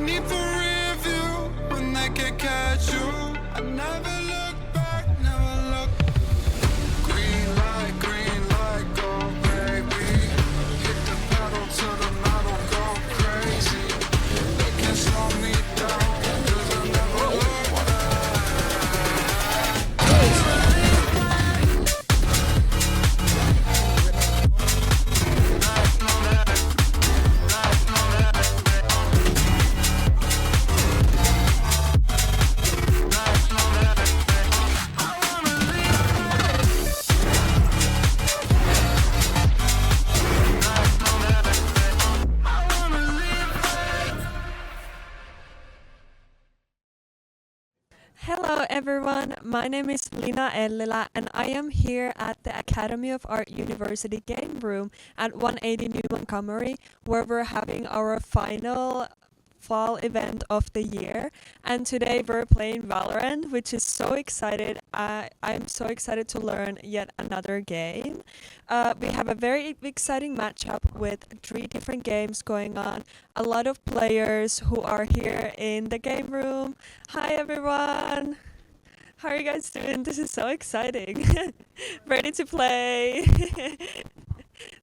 need the rear view when they can catch you. I never look back, never look. Green light, go baby. Hit the pedal to the metal, go crazy. They can't slow me down, 'cause I never look Hello everyone, my name is Lina Ellila and I am here at the Academy of Art University Game Room at 180 New Montgomery where we're having our final fall event of the year, and today we're playing Valorant, which is so excited. I'm so excited to learn yet another game. We have a very exciting matchup with 3 different games going on, a lot of players who are here in the game room. Hi everyone! How are you guys doing? This is so exciting. Ready to play.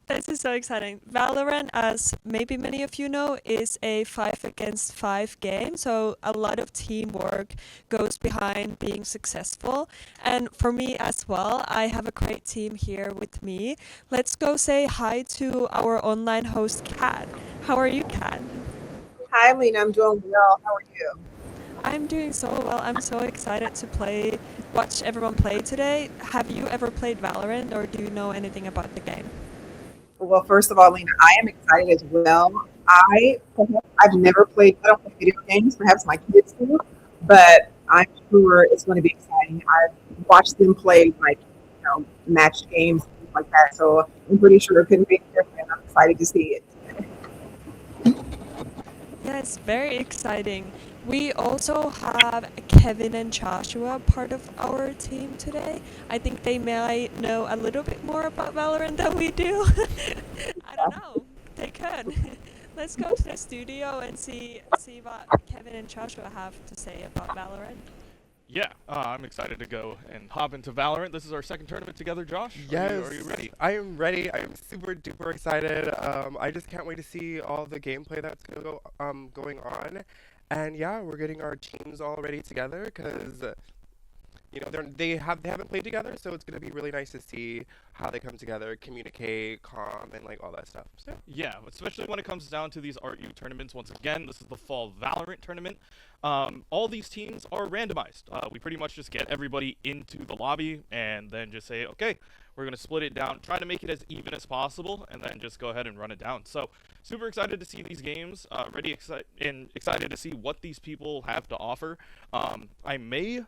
This is so exciting. Valorant, as maybe many of you know, is a 5 against 5 game, so a lot of teamwork goes behind being successful. And for me as well, I have a great team here with me. Let's go say hi to our online host, Kat. How are you, Kat? Hi, Lena. I'm doing well. How are you? I'm doing so well. I'm so excited to watch everyone play today. Have you ever played Valorant, or do you know anything about the game? Well, first of all, Lena, I am excited as well. I've never played. I don't play video games. Perhaps my kids do, but I'm sure it's going to be exciting. I've watched them play match games, things like that. So I'm pretty sure it couldn't be different. I'm excited to see it. Yes, very exciting. We also have Kevin and Joshua part of our team today. I think they might know a little bit more about Valorant than we do. I don't know. They could. Let's go to the studio and see what Kevin and Joshua have to say about Valorant. Yeah, I'm excited to go and hop into Valorant. This is our second tournament together, Josh. Yes, Are you ready? I am ready. I am super duper excited. I just can't wait to see all the gameplay that's going on. And yeah, we're getting our teams all ready together because they haven't played together, so it's gonna be really nice to see how they come together, communicate, calm, and like all that stuff. So Yeah, especially when it comes down to these ARTU tournaments. Once again, this is the fall Valorant tournament. All these teams are randomized. We pretty much just get everybody into the lobby and then just say, okay, we're going to split it down, try to make it as even as possible, and then just go ahead and run it down. So super excited to see these games, excited to see what these people have to offer. I may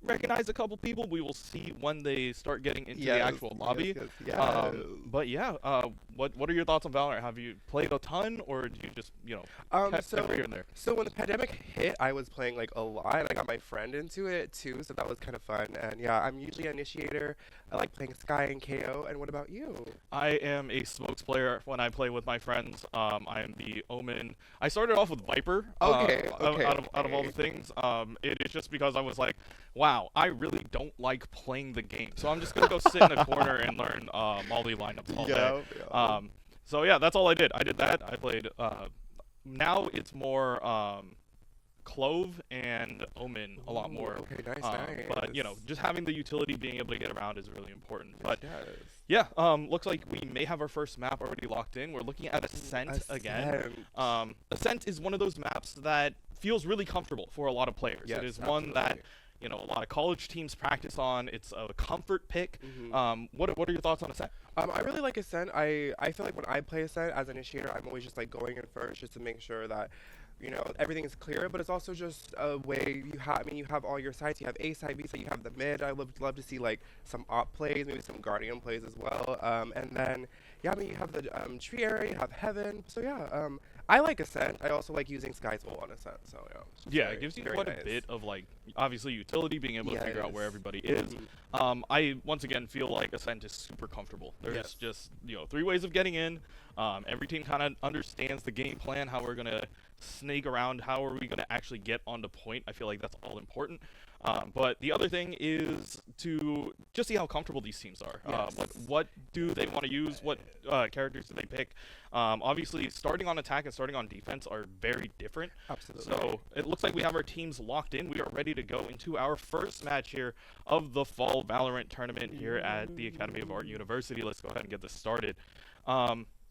recognize a couple people. We will see when they start getting into the actual lobby. But yeah, what are your thoughts on Valorant? Have you played a ton, or do you just test every here and there? So when the pandemic hit, I was playing like a lot, and I got my friend into it too, so that was kind of fun. And yeah, I'm usually an initiator. I like playing Sky and KO. And what about you? I am a smokes player when I play with my friends. I am the Omen. I started off with Viper. Okay. Out of all the things, it is just because I was like, wow, I really don't like playing the game, so I'm just gonna go sit in a corner and learn Molly lineups all day. So yeah, that's all I did. I did that. I played. Now it's more Clove and Omen a lot more. Okay, nice. But just having the utility, being able to get around is really important. But Yes. yeah, looks like we may have our first map already locked in. We're looking at Ascent again. Ascent is one of those maps that feels really comfortable for a lot of players. Yes, it is one that a lot of college teams practice on. It's a comfort pick. What are your thoughts on Ascent? I really like Ascent. I feel like when I play Ascent as an initiator, I'm always just like going in first just to make sure that everything is clear, but it's also just a way you have all your sites. You have A side, B side, you have the mid. I would love to see like some op plays, maybe some guardian plays as well. And then you have the tree area, you have heaven. So yeah, I like Ascent. I also like using Sky Soul on Ascent. So yeah. it's Yeah, very- it gives you very quite nice. a bit of like obviously utility, being able Yeah, to it figure out where is. everybody is. I once again feel like Ascent is super comfortable. There's Yes. just 3 ways of getting in. Every team kind of understands the game plan, how we're gonna snake around, how are we gonna actually get onto point. I feel like that's all important. But the other thing is to just see how comfortable these teams are. Yes. What do they want to use? What characters do they pick? Obviously, starting on attack and starting on defense are very different. Absolutely. So it looks like we have our teams locked in. We are ready to go into our first match here of the Fall Valorant tournament here at the Academy of Art University. Let's go ahead and get this started.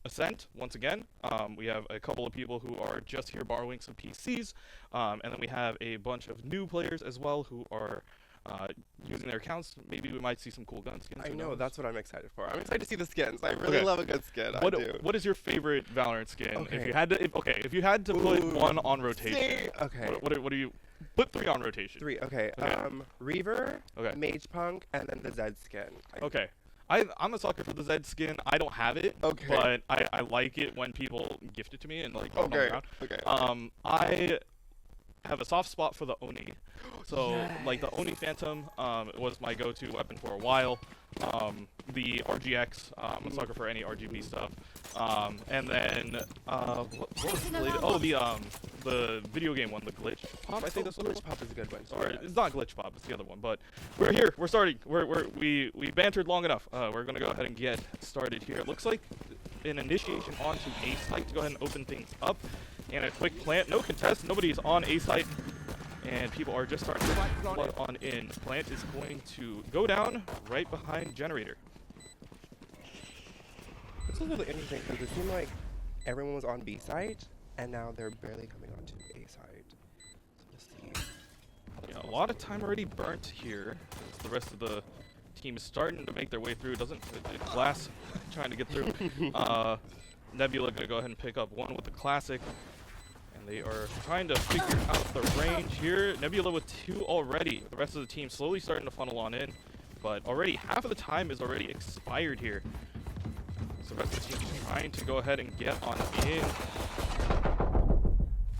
Ascent, once again, we have a couple of people who are just here borrowing some PCs, and then we have a bunch of new players as well who are using their accounts. Maybe we might see some cool gun skins. I who know, knows? that's what I'm excited for. I'm excited to see the skins. I really Okay. love a good skin. I What do. what is your favorite Valorant skin? If Okay. you had to, if you had to put Ooh, one on rotation, see? Okay. what do you put 3 on rotation? 3. Okay. Okay. Reaver, Okay. Mage Punk, and then the Zed skin. Okay. I'm a sucker for the Zed skin. I don't have it, Okay. but I like it when people gift it to me and like throw it on the Okay. ground. Okay. I have a soft spot for the Oni. So like the Oni Phantom was my go-to weapon for a while. The RGX, I'm a sucker for any RGB stuff. And then what was related? Oh, the video game one, the Glitch Pop. I think that's what it was. Glitch Pop is a good one. Or yes. it's not Glitch Pop, it's the other one. But we're here. We're starting. We bantered long enough. We're gonna go ahead and get started here. It looks like an initiation onto A site to go ahead and open things up, and a quick plant. No contest. Nobody's on A site, and people are just starting to flood on in. Plant is going to go down right behind generator. This is really interesting because it seemed like everyone was on B side, and now they're barely coming onto A side. So let's see. Yeah, a lot of time already burnt here. As the rest of the team is starting to make their way through. Glass trying to get through. Nebula gonna go ahead and pick up one with the classic. And they are trying to figure out the range here. Nebula with 2 already. The rest of the team slowly starting to funnel on in. But already half of the time is already expired here. So the rest of the team is trying to go ahead and get on in.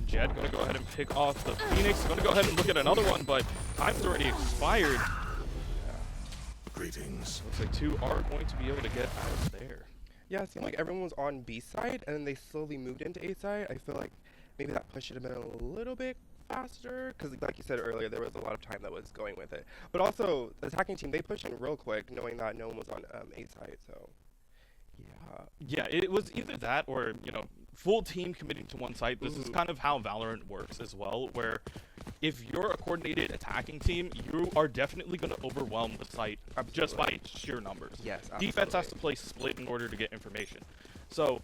Jed gonna go ahead and pick off the Phoenix. Gonna go ahead and look at another one, but time's already expired. Greetings. Looks like 2 are going to be able to get out of there. Yeah, it seemed like everyone was on B side, and then they slowly moved into A side. I feel like maybe that push should have been a little bit faster, because like you said earlier, there was a lot of time that was going with it. But also, the attacking team, they pushed in real quick, knowing that no one was on A side, so yeah. Yeah, it was either that or, full team committing to one site. This is kind of how Valorant works as well, where if you're a coordinated attacking team, you are definitely going to overwhelm the site just by sheer numbers. Yes, Defense has absolutely. to play split in order to get information. So,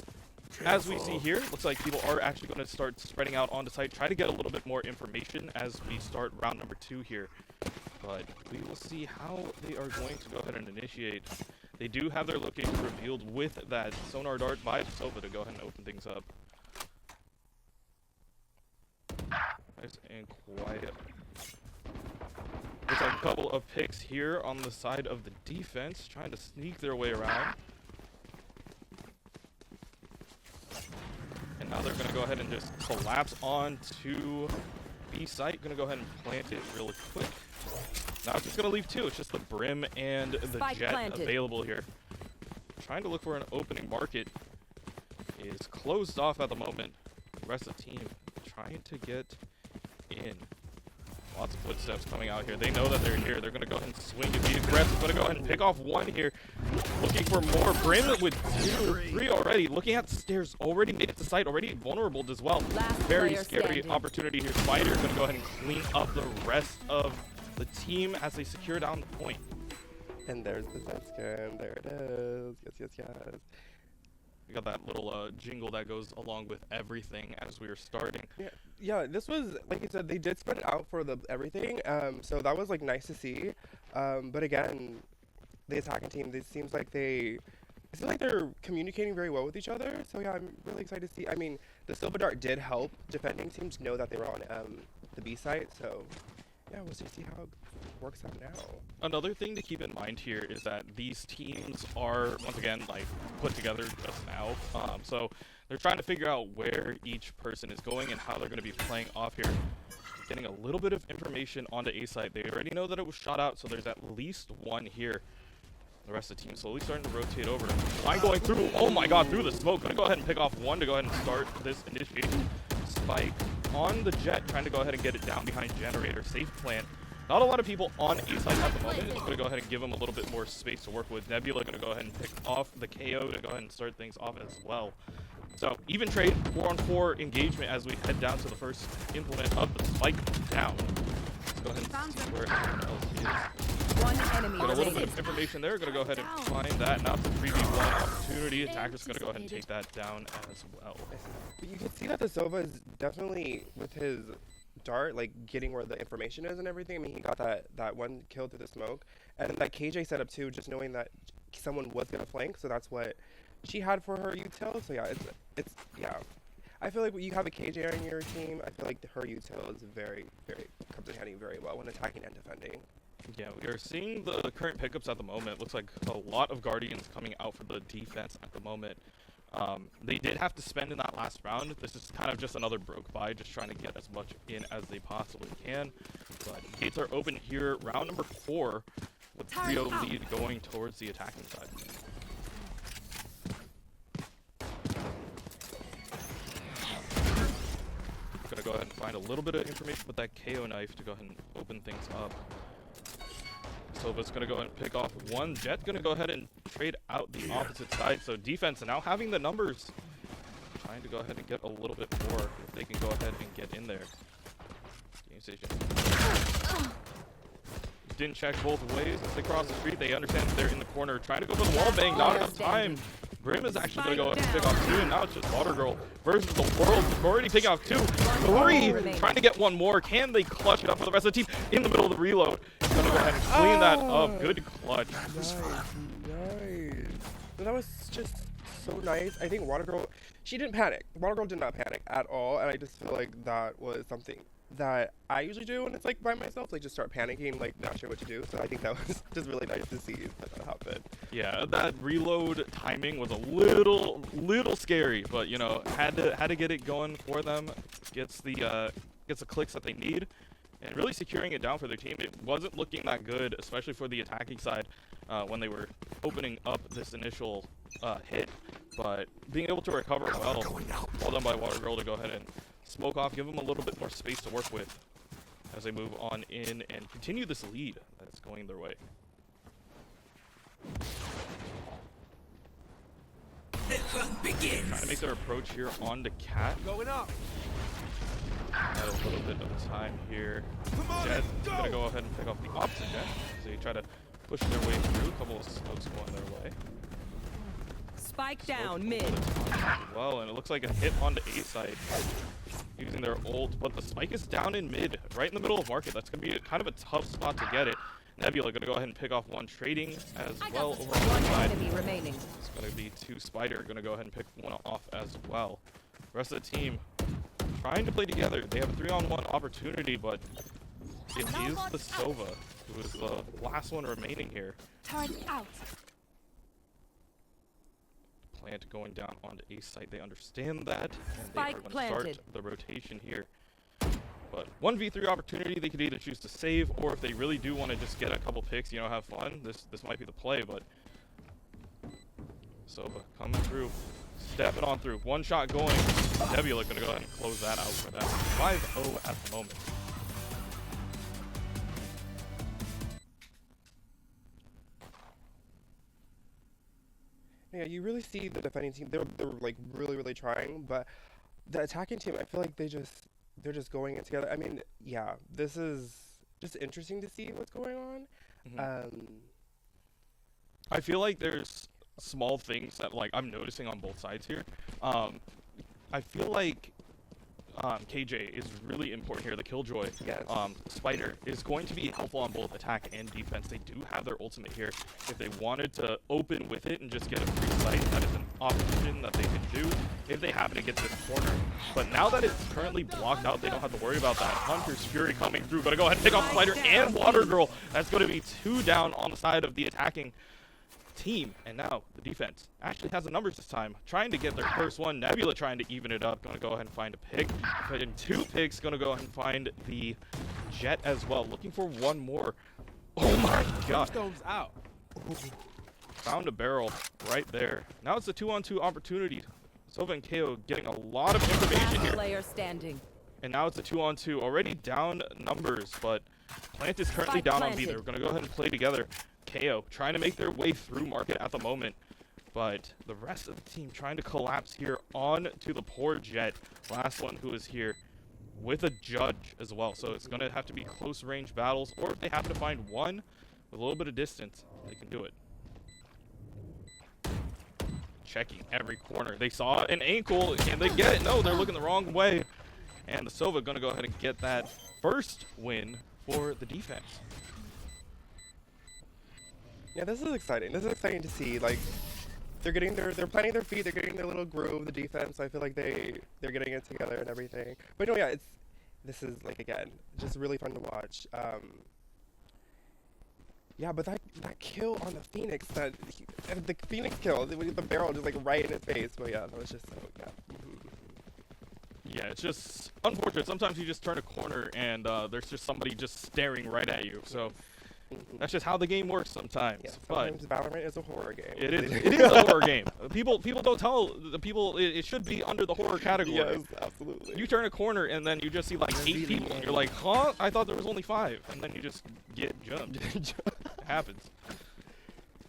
as we see here, looks like people are actually going to start spreading out onto site, try to get a little bit more information as we start round number 2 here. But we will see how they are going to go ahead and initiate. They do have their location revealed with that sonar dart by Sova to go ahead and open things up. Nice and quiet. Looks like a couple of picks here on the side of the defense, trying to sneak their way around. And now they're going to go ahead and just collapse onto B site. Going to go ahead and plant it really quick. Now it's just going to leave 2. It's just the Brim and the Spike Jet planted. available here. Trying to look for an opening market is closed off at the moment. The rest of the team trying to get in. Lots of footsteps coming out here. They know that they're here. They're going to go ahead and swing and be aggressive. Going to go ahead and pick off 1 here. Looking for more. Brim with 2, 3 already. Looking at the stairs. Already made it to site. Already vulnerable as well. Last Very player scary standing. opportunity here. Spider going to go ahead and clean up the rest of the team as they secure down the point. And there's the Zed skin. There it is. Yes, yes, yes. We got that little jingle that goes along with everything as we were starting. Yeah, this was, like you said, they did spread it out for the everything, so that was, like, nice to see. But again, the attacking team, it seems like they're communicating very well with each other, so yeah, I'm really excited to see. I mean, the Silver Dart did help defending teams know that they were on the B site, so yeah, we'll just see how it works out now. Another thing to keep in mind here is that these teams are, once again, like, put together just now. So they're trying to figure out where each person is going and how they're going to be playing off here. Getting a little bit of information onto A site. They already know that it was shot out, so there's at least one here. The rest of the team slowly starting to rotate over. Line going through. Oh my god, through the smoke. Gonna go ahead and pick off one to go ahead and start this initiation. Spike on the jet, trying to go ahead and get it down behind generator. Safe plan. Not a lot of people on A site at the moment. It's going to go ahead and give them a little bit more space to work with. Nebula going to go ahead and pick off the KO to go ahead and start things off as well. So even trade, 4-on-4 engagement as we head down to the first implement of the spike down. Let's go ahead and see where everyone else is. One enemy Got a little bit remaining. of information there. Going to go ahead and find that. Now it's a 3v1 opportunity. Attacker's going to go ahead and take that down as well. But you can see that the Sova is definitely, with his dart, like getting where the information is and everything. I mean, he got that one kill through the smoke, and that KJ setup too, just knowing that someone was gonna flank, so that's what she had for her util. So yeah, it's yeah. I feel like when you have a KJ on your team, I feel like her util is very comes in handy very well when attacking and defending. Yeah, we are seeing the current pickups at the moment. Looks like a lot of Guardians coming out for the defense at the moment. They did have to spend in that last round. This is kind of just another broke buy, just trying to get as much in as they possibly can. But gates are open here, round number 4, with 3-0 lead going towards the attacking side. Gonna go ahead and find a little bit of information with that KO knife to go ahead and open things up. Sova's going to go ahead and pick off one. Jet going to go ahead and trade out the opposite side. So defense now having the numbers. Trying to go ahead and get a little bit more if they can go ahead and get in there. Game station. Didn't check both ways as they cross the street. They understand that they're in the corner. Trying to go for the wall bang. Not enough time. Grim is actually going to go ahead and pick off 2. And now it's just Water Girl versus the world. Already picking off 2. 3. Trying to get one more. Can they clutch it up for the rest of the team in the middle of the reload? Gonna go ahead and clean that up. Good clutch. Nice. So that was just so nice. I think Water Girl, she didn't panic. Water Girl did not panic at all, and I just feel like that was something that I usually do when it's like by myself, like just start panicking, like not sure what to do. So I think that was just really nice to see that happen. Yeah, that reload timing was a little scary, but you know, had to get it going for them. Gets the clicks that they need. And really securing it down for their team. It wasn't looking that good, especially for the attacking side when they were opening up this initial hit. But being able to recover well done by Water Girl to go ahead and smoke off, give them a little bit more space to work with as they move on in and continue this lead that's going their way. The hunt begins. Trying to make their approach here on the Cat. Going up. Had a little bit of time here. Jet gonna go ahead and pick off the opposite Jet. So they try to push their way through. A couple of smokes going their way. Spike down mid. Well, and it looks like a hit on the A side using their ult, but the spike is down in mid, right in the middle of market. That's gonna be kind of a tough spot to get it. Nebula gonna go ahead and pick off one, trading as well over on One the side. enemy remaining. It's gonna be 2 Spider gonna go ahead and pick one off as well. The rest of the team trying to play together. They have a 3-on-1 opportunity, but it is the Sova who is the last one remaining here. Turret out. Plant going down on the A site. They understand that, and Spike they are going to planted. start the rotation here. But 1v3 opportunity, they could either choose to save, or if they really do want to just get a couple picks, you know, have fun, this might be the play, but Sova coming through, stepping on through, one shot going. Nebula going to go ahead and close that out for them. 5-0 at the moment. Yeah, you really see the defending team. They're like really trying, but the attacking team, I feel like they're just going in together. I mean, yeah, this is just interesting to see what's going on. I feel like there's small things that like I'm noticing on both sides here. I feel like KJ is really important here. The Killjoy Yes. Spider is going to be helpful on both attack and defense. They do have their ultimate here. If they wanted to open with it and just get a free sight, that is an option that they can do if they happen to get to this corner. But now that it's currently blocked out, they don't have to worry about that. Hunter's Fury coming through. Gonna go ahead and pick off Spider and Water Girl. That's going to be 2 down on the side of the attacking team. And now the defense actually has the numbers this time, trying to get their first one. Nebula trying to even it up, going to go ahead and find a pick. But in 2 picks, going to go ahead and find the Jet as well, looking for one more. Oh my god. Stone's out. Found a barrel right there. Now it's a 2-on-2 opportunity. Sova and KO getting a lot of information Last here. player standing. And now it's a 2-on-2. Already down numbers, but Plant is currently Spike down on B. planted. They're going to go ahead and play together. KO trying to make their way through market at the moment. But the rest of the team trying to collapse here on to the poor Jet. Last one who is here with a judge as well. So it's going to have to be close range battles, or if they happen to find one with a little bit of distance, they can do it. Checking every corner. They saw an ankle, and they get it. No, they're looking the wrong way. And the Sova going to go ahead and get that first win for the defense. Yeah, this is exciting. This is exciting to see. Like, they're planting their feet. They're getting their little groove. The defense. I feel like they're getting it together and everything. But no, yeah, this is like, again, just really fun to watch. Yeah, but that kill on the Phoenix, the Phoenix kill, the barrel just like right in his face. But yeah, that was just so, yeah. Yeah, it's just unfortunate. Sometimes you just turn a corner and there's just somebody just staring right at you. So that's just how the game works sometimes. Yeah, But sometimes Valorant is a horror game. it is a horror game. People don't tell the people it should be under the horror category. Yes, absolutely. You turn a corner and then you just see like 8 people and you're like, huh? I thought there was only 5. And then you just get jumped. It happens.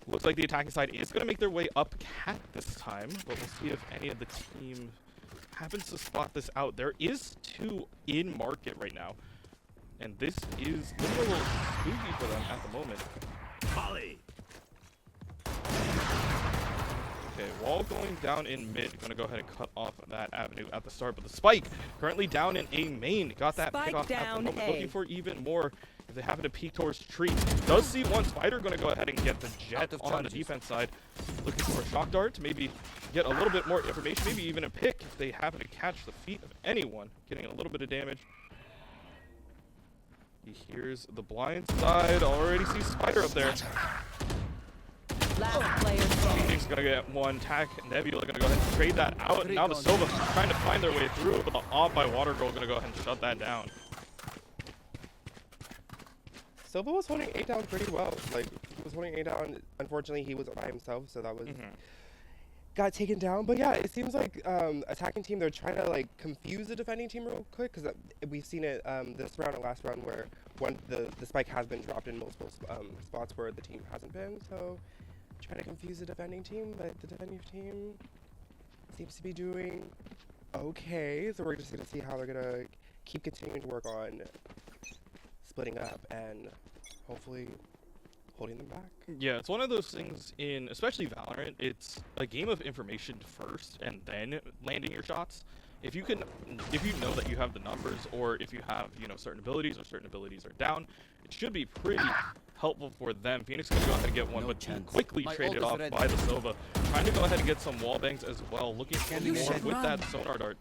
Looks like the attacking side is going to make their way up cat this time, but we'll see if any of the team happens to spot this out. There is 2 in market right now, and this is looking a little spooky for them at the moment. Volley. Okay, wall going down in mid. Going to go ahead and cut off that avenue at the start, but the spike currently down in A main. Got that Spike pick off at the down moment. A. Looking for even more. If they happen to peek towards tree, does see one Spider. Going to go ahead and get the Jet Out of on the charges. defense side. Looking for a shock dart to maybe get a little bit more information, maybe even a pick if they happen to catch the feet of anyone. Getting a little bit of damage. He hears the blind side. Already sees Spider up there. Last player standing. Phoenix gonna get one tack. Nebula gonna go ahead and trade that out. Now the Sova trying to find their way through, but the off by Water Girl gonna go ahead and shut that down. Silva was holding A down pretty well. Like, he was holding A down. Unfortunately, he was by himself, so that was got taken down. But yeah, it seems like attacking team, they're trying to like confuse the defending team real quick, because we've seen it this round and last round where the spike has been dropped in multiple spots where the team hasn't been. So trying to confuse the defending team, but the defending team seems to be doing okay. So we're just gonna see how they're gonna keep continuing to work on splitting up and hopefully holding them back. Yeah, it's one of those things in, especially Valorant, it's a game of information first and then landing your shots. If you know that you have the numbers, or if you have, certain abilities or certain abilities are down, it should be pretty helpful for them. Phoenix is going to go ahead and get one, No but chance. quickly My traded ult is off ready. by the Sova. Trying to go ahead and get some wall bangs as well, looking for Scanning more ahead. with that sonar dart.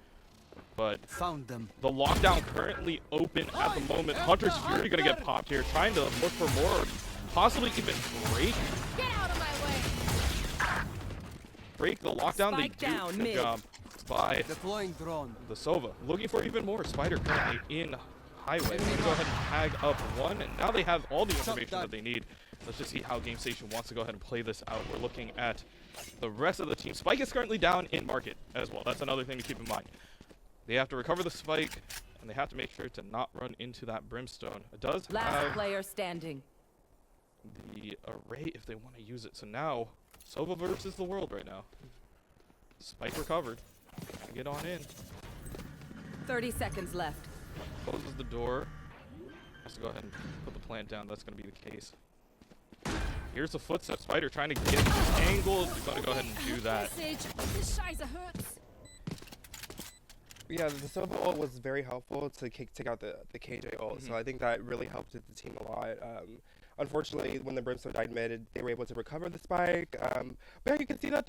But Found them. the lockdown currently open at the moment. Hunter's Fury going to get popped here, trying to look for more, possibly even break Get out of my way. the lockdown. Spike They do down, good mid. job by Deploying drone. the Sova. Looking for even more. Spider currently in highway. Going to go ahead and tag up one, and now they have all the information that they need. Let's just see how Game Station wants to go ahead and play this out. We're looking at the rest of the team. Spike is currently down in market as well. That's another thing to keep in mind. They have to recover the spike, and they have to make sure to not run into that brimstone. It does Last have player standing. the array if they want to use it. So now, Sova versus the world right now. Spike recovered. Gotta get on in. 30 seconds left. Closes the door. Has to go ahead and put the plant down. That's going to be the case. Here's the footstep. Spider trying to get this angle. He's going to go ahead and do that. This Shiza hurts. Yeah, the Sova ult was very helpful to take out the KJ ult, so I think that really helped the team a lot. Unfortunately, when the Brimstone died mid, they were able to recover the spike. But yeah, you can see that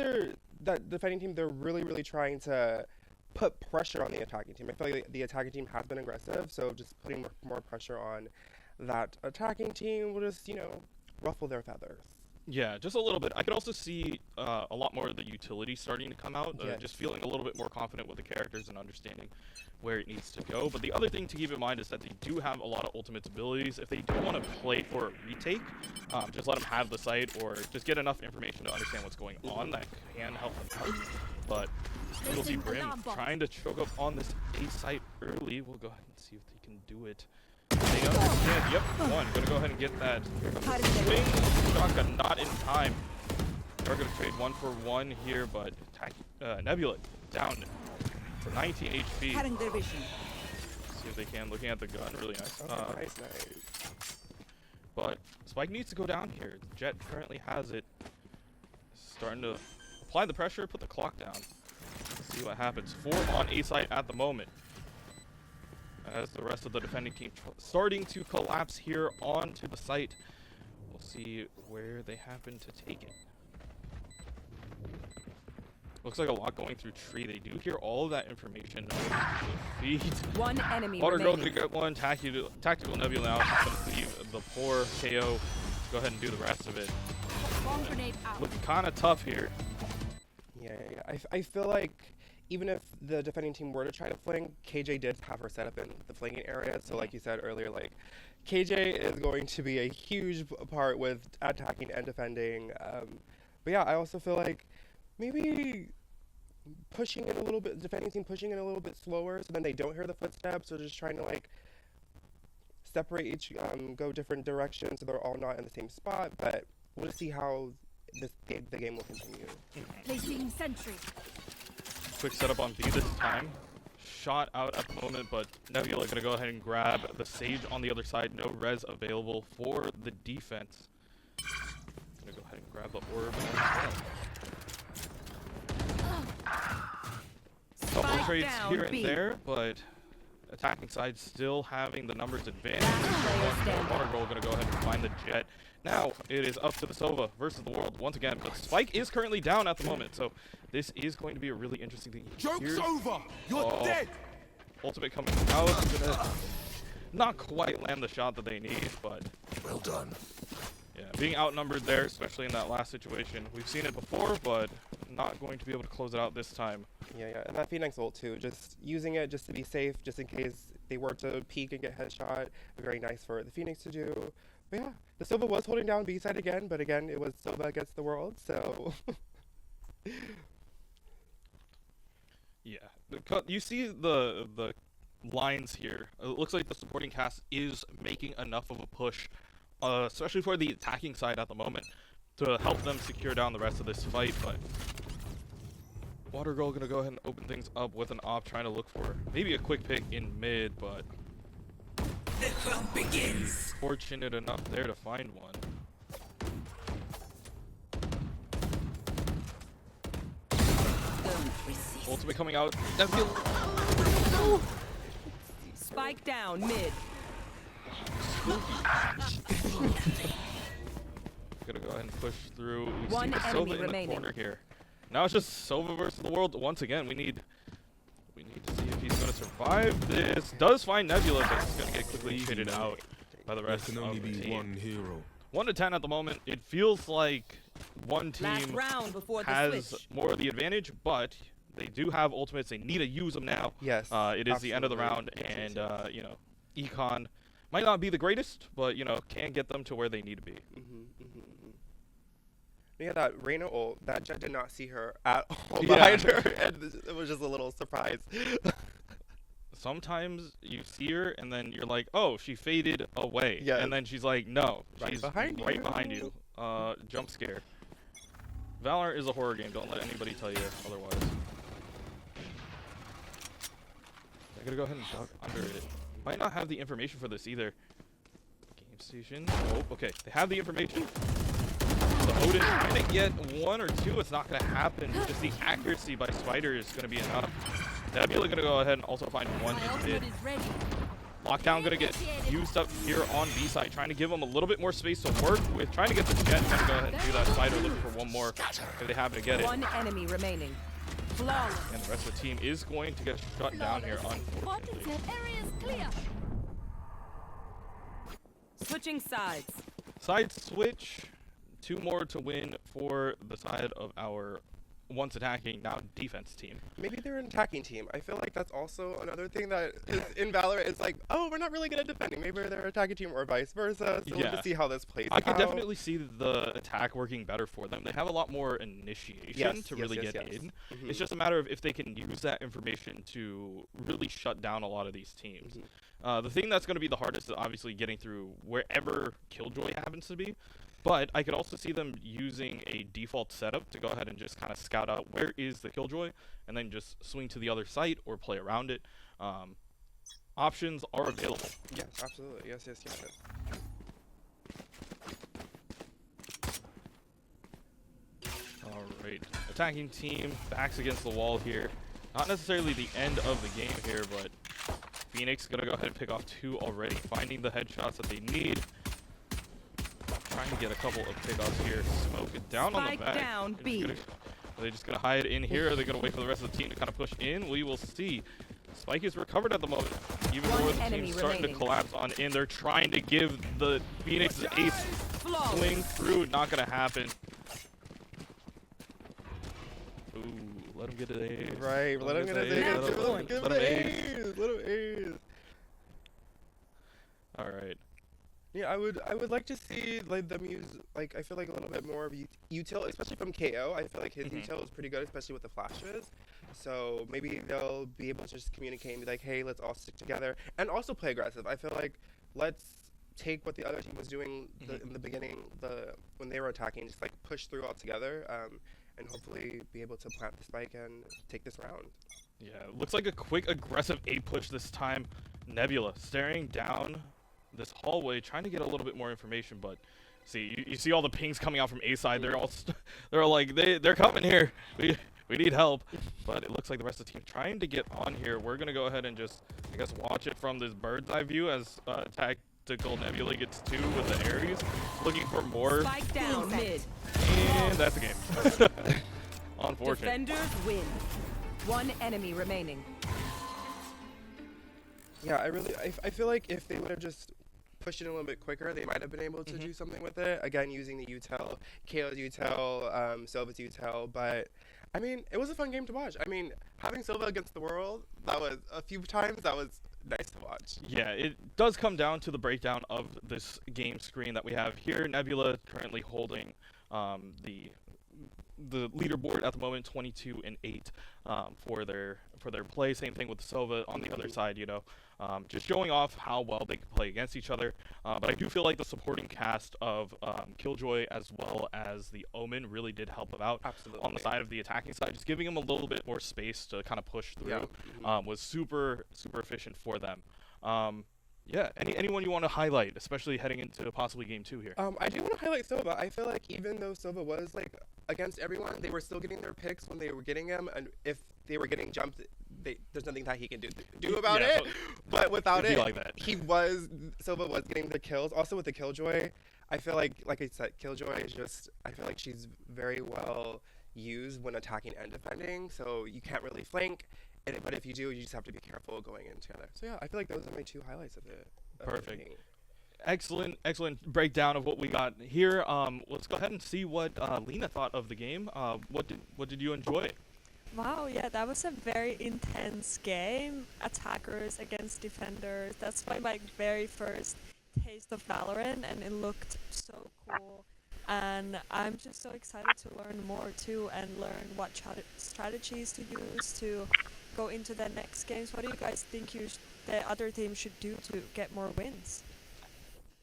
that defending team, they're really trying to put pressure on the attacking team. I feel like the attacking team has been aggressive, so just putting more pressure on that attacking team will just, ruffle their feathers. Yeah, just a little bit. I could also see a lot more of the utility starting to come out. Yes. Just feeling a little bit more confident with the characters and understanding where it needs to go. But the other thing to keep in mind is that they do have a lot of ultimates abilities. If they do want to play for a retake, just let them have the site or just get enough information to understand what's going on. That can help them out. But we'll see Brim trying to choke up on this A site early. We'll go ahead and see if they can do it. They understand. Yep, one. Gonna go ahead and get that swing shotgun, not in time. They're gonna trade 1-for-1 here, but Nebula down for 19 HP. See if they can. Looking at the gun, really nice. Nice. But Spike needs to go down here. Jet currently has it. Starting to apply the pressure, put the clock down. See what happens. 4 on A site at the moment. As the rest of the defending team starting to collapse here onto the site. We'll see where they happen to take it. Looks like a lot going through tree. They do hear all of that information. Feet. One enemy Water Girl remaining. gonna get one. Tactical Nebula now. She's gonna leave the poor KO. Go ahead and do the rest of it. Bomb grenade out. Looking kind of tough here. Yeah. I feel like even if the defending team were to try to fling, KJ did have her set up in the flinging area. So like you said earlier, like KJ is going to be a huge part with attacking and defending. But yeah, I also feel like maybe pushing it a little bit, defending team pushing it a little bit slower so then they don't hear the footsteps, or just trying to like separate each, go different directions so they're all not in the same spot. But we'll see how the game will continue. Placing sentry. Quick setup on B this time. Shot out at the moment, but Nebula gonna go ahead and grab the Sage on the other side. No res available for the defense. Gonna go ahead and grab the orb as well. Couple Spike trades down, here and B. there, but attacking side still having the numbers advantage. Player standing. Water Girl gonna go ahead and find the Jet. Now it is up to the Sova versus the world once again, but Spike is currently down at the moment, so this is going to be a really interesting thing. Joke's over! You're dead! Ultimate coming out, gonna not quite land the shot that they need, but Well done. yeah, being outnumbered there, especially in that last situation. We've seen it before, but not going to be able to close it out this time. Yeah, and that Phoenix ult too, just using it just to be safe, just in case they were to peek and get headshot. Very nice for the Phoenix to do. But yeah, the Silva was holding down B side again, but again, it was Silva against the world, so... Yeah, you see the lines here. It looks like the supporting cast is making enough of a push, especially for the attacking side at the moment, to help them secure down the rest of this fight. But Water Girl gonna go ahead and open things up with an op, trying to look for maybe a quick pick in mid, but The hunt begins. fortunate enough there to find one. Don't resist. Ultimate coming out. Nebula. Spike down mid. Gonna go ahead and push through. We One see enemy Sova in remaining. the corner here. Now it's just Sova versus the world once again. We need to see if he's gonna survive this. Does find Nebula, but he's gonna get quickly traded out by the There rest can of only the be team. one hero. 1 to 10 at the moment. It feels like one Last team round before the has switch. more of the advantage, but they do have ultimates. They need to use them now. Yes, It is the end of the round, absolutely. Yes, and you know, Econ might not be the greatest, but you know, can get them to where they need to be. Yeah, that Reyna ult, that Jet did not see her at all Yeah. behind her, and it was just a little surprise. Sometimes you see her and then you're like, oh, she faded away. Yeah. And then she's like, no, Right she's behind right you. behind you. Jump scare. Valorant is a horror game. Don't let anybody tell you otherwise. I'm gonna go ahead and duck under it. Might not have the information for this either. Game station. Oh, okay. They have the information. The Odin trying to get 1 or 2. It's not gonna happen. Just the accuracy by Spider is gonna be enough. Nebula gonna go ahead and also find 1 My in ultimate mid. is ready. Lockdown gonna get used up here on B side, trying to give them a little bit more space to work with, trying to get the Jet. Gonna go ahead and do that. Spider looking for 1 more if they happen to get it. One enemy remaining. Flawless. And the rest of the team is going to get shut down here, unfortunately. Area's clear. Switching sides. Side switch. 2 more to win for the side of our once attacking, now defense team. Maybe they're an attacking team. I feel like that's also another thing that is in Valorant. It's like, oh, we're not really good at defending. Maybe they're an attacking team or vice versa. So we'll Yeah. just see how this plays I can out. definitely see the attack working better for them. They have a lot more initiation to really get in. Mhm. It's just a matter of if they can use that information to really shut down a lot of these teams. The thing that's going to be the hardest is obviously getting through wherever Killjoy happens to be. But I could also see them using a default setup to go ahead and just kind of scout out where is the Killjoy and then just swing to the other site or play around it. Options are available. Yes, absolutely. Yes. Alright, attacking team, backs against the wall here. Not necessarily the end of the game here, but Phoenix gonna go ahead and pick off 2 already, finding the headshots that they need. Trying to get a couple of pickoffs here. Smoke it down on the Spike back. down, B. Are they just gonna hide in here? Or are they gonna wait for the rest of the team to kind of push in? We will see. Spike is recovered at the moment, even One though the enemy team's starting remaining. to collapse on in. They're trying to give the Phoenix ace Flawless. swing through. Not gonna happen. Ooh, let him get it ace. Right, let him get his ace. ace. Let him- Give let him him an ace. ace. Let him ace. All right. Yeah, I would like to see like them use like I feel like a little bit more of util, especially from KO. I feel like his util is pretty good, especially with the flashes. So maybe they'll be able to just communicate and be like, hey, let's all stick together and also play aggressive. I feel like let's take what the other team was doing in the beginning, when they were attacking, just like push through all together, and hopefully be able to plant the spike and take this round. Yeah, looks like a quick aggressive A push this time. Nebula staring down this hallway, trying to get a little bit more information, but see, you see all the pings coming out from A side. They're all they're like they're coming here. We need help, but it looks like the rest of the team trying to get on here. We're gonna go ahead and just I guess watch it from this bird's eye view as Tactical Nebula gets 2 with the Ares, looking for more, Spike down mid. and that's the game. Unfortunate. Defenders win. 1 enemy remaining. Yeah, I feel like if they would have just pushed it a little bit quicker, they might have been able to do something with it. Again, using the util, KO's util, Silva's util, but I mean, it was a fun game to watch. I mean, having Silva against the world, that was a few times, that was nice to watch. Yeah, it does come down to the breakdown of this game screen that we have here. Nebula currently holding the leaderboard at the moment, 22 and 8 for their play. Same thing with Silva on the other side, you know, just showing off how well they can play against each other. But I do feel like the supporting cast of Killjoy as well as the Omen really did help them out. Absolutely. On the side of the attacking side, just giving them a little bit more space to kind of push through was super efficient for them. Yeah, anyone you want to highlight, especially heading into possibly game 2 here? I do want to highlight Silva. I feel like even though Silva was like against everyone, they were still getting their picks when they were getting them, and if they were getting jumped, there's nothing that he can do about Yeah, it. But without it'd be it, like that. Silva was getting the kills. Also with the Killjoy, I feel like I said, Killjoy is just, I feel like she's very well used when attacking and defending, so you can't really flank. But if you do, you just have to be careful going in together. So yeah, I feel like those are my 2 highlights of it. Perfect. Excellent breakdown of what we got here. Let's go ahead and see what Lena thought of the game. What did you enjoy? Wow, yeah, that was a very intense game. Attackers against defenders. That's my very first taste of Valorant, and it looked so cool. And I'm just so excited to learn more too, and learn what strategies to use to go into the next games. What do you guys think the other team should do to get more wins?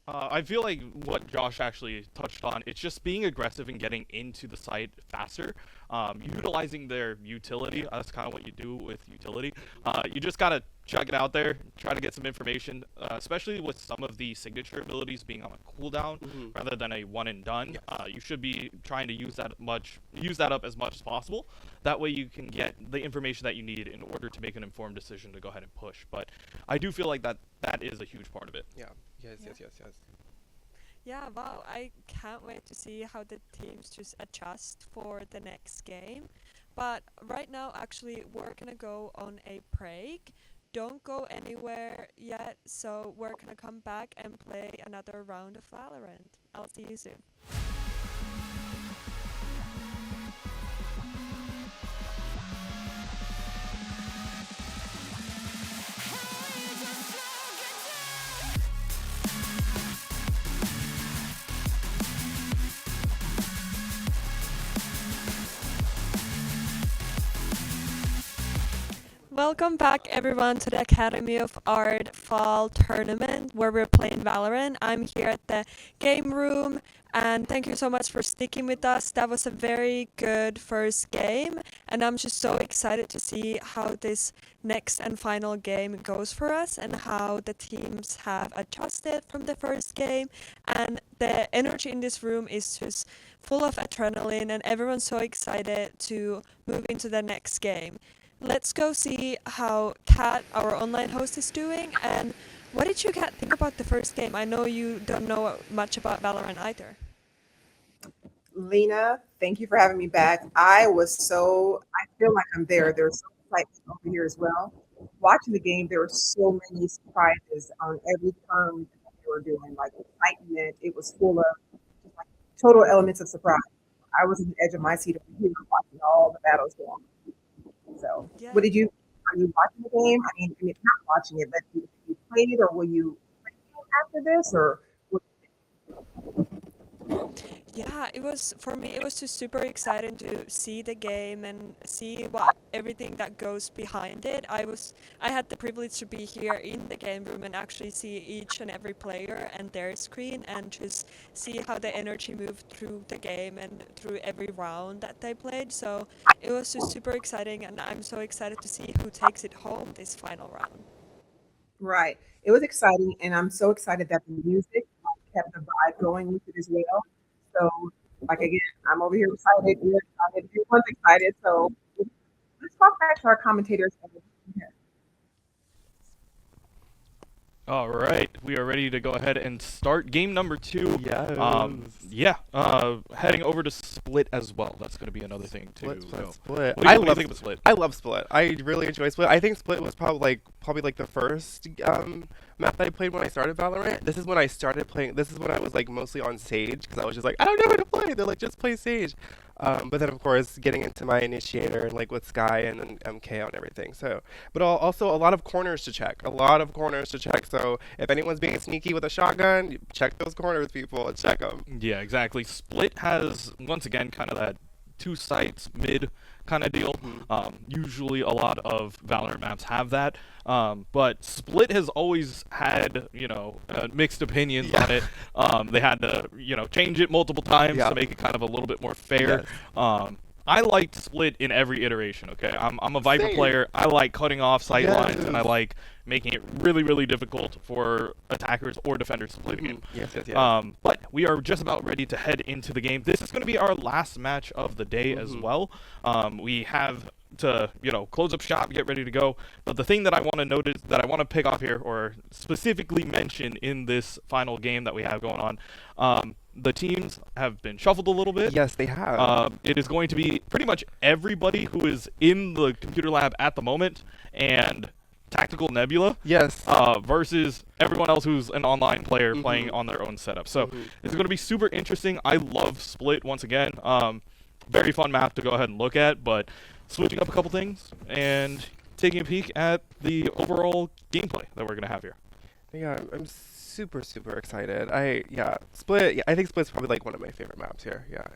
I feel like what Josh actually touched on, it's just being aggressive and getting into the site faster, utilizing their utility. That's kind of what you do with utility. You just got to check it out there, try to get some information, especially with some of the signature abilities being on a cooldown rather than a one and done. You should be trying to use that up as much as possible. That way you can get the information that you need in order to make an informed decision to go ahead and push. But I do feel like that is a huge part of it. Yeah. Yes. Yeah, wow, I can't wait to see how the teams just adjust for the next game. But right now, actually, we're gonna go on a break. Don't go anywhere yet, so we're gonna come back and play another round of Valorant. I'll see you soon. Welcome back, everyone, to the Academy of Art Fall Tournament where we're playing Valorant. I'm here at the game room, and thank you so much for sticking with us. That was a very good first game, and I'm just so excited to see how this next and final game goes for us and how the teams have adjusted from the first game. And the energy in this room is just full of adrenaline, and everyone's so excited to move into the next game. Let's go see how Kat, our online host, is doing. And what did you, Kat, think about the first game? I know you don't know much about Valorant either. Lena, thank you for having me back. I feel like I'm there. There's so excitement over here as well. Watching the game, there were so many surprises on every turn that they were doing, like excitement. It was full of just like total elements of surprise. I was on the edge of my seat over here watching all the battles go on. So, Yeah. what did you? Are you watching the game? I mean, not watching it, but you played it, or will you play the game after this, or? Yeah, it was for me. It was just super exciting to see the game and see what everything that goes behind it. I had the privilege to be here in the game room and actually see each and every player and their screen and just see how the energy moved through the game and through every round that they played. So it was just super exciting, and I'm so excited to see who takes it home this final round. Right. It was exciting, and I'm so excited that the music kept the vibe going with it as well. So, like again, I'm over here excited. You're excited. Everyone's excited. So, let's talk back to our commentators. All right, we are ready to go ahead and start game number 2. Yes. Heading over to Split as well. That's going to be another thing too. Split, split, So, split. What do you think of Split? I love Split. I really enjoy Split. I think Split was probably like the first map that I played when I started Valorant. This is when I started playing. This is when I was like mostly on Sage because I was just like, I don't know how to play. They're like, just play Sage. But then of course getting into my initiator and like with Sky and then MKO and everything. So, but also a lot of corners to check. A lot of corners to check. So if anyone's being sneaky with a shotgun, check those corners, people, and check them. Yeah, exactly. Split has once again kind of that two sites mid kind of deal. Usually a lot of Valorant maps have that. But Split has always had, mixed opinions on it. They had to, change it multiple times to make it kind of a little bit more fair. Yes. I liked Split in every iteration, okay? I'm a Viper player. I like cutting off sight lines, and I like making it really, really difficult for attackers or defenders to play the game. Yes. But we are just about ready to head into the game. This is going to be our last match of the day as well. We have to, close up shop, get ready to go. But the thing that I want to notice, that I want to pick off here, or specifically mention in this final game that we have going on, the teams have been shuffled a little bit. Yes, they have. It is going to be pretty much everybody who is in the computer lab at the moment and Tactical Nebula. Yes. Versus everyone else who's an online player playing on their own setup. So it's going to be super interesting. I love Split once again. Very fun map to go ahead and look at, but switching up a couple things and taking a peek at the overall gameplay that we're going to have here. Yeah, I'm super excited. Split. Yeah, I think Split's probably like one of my favorite maps here. Yeah.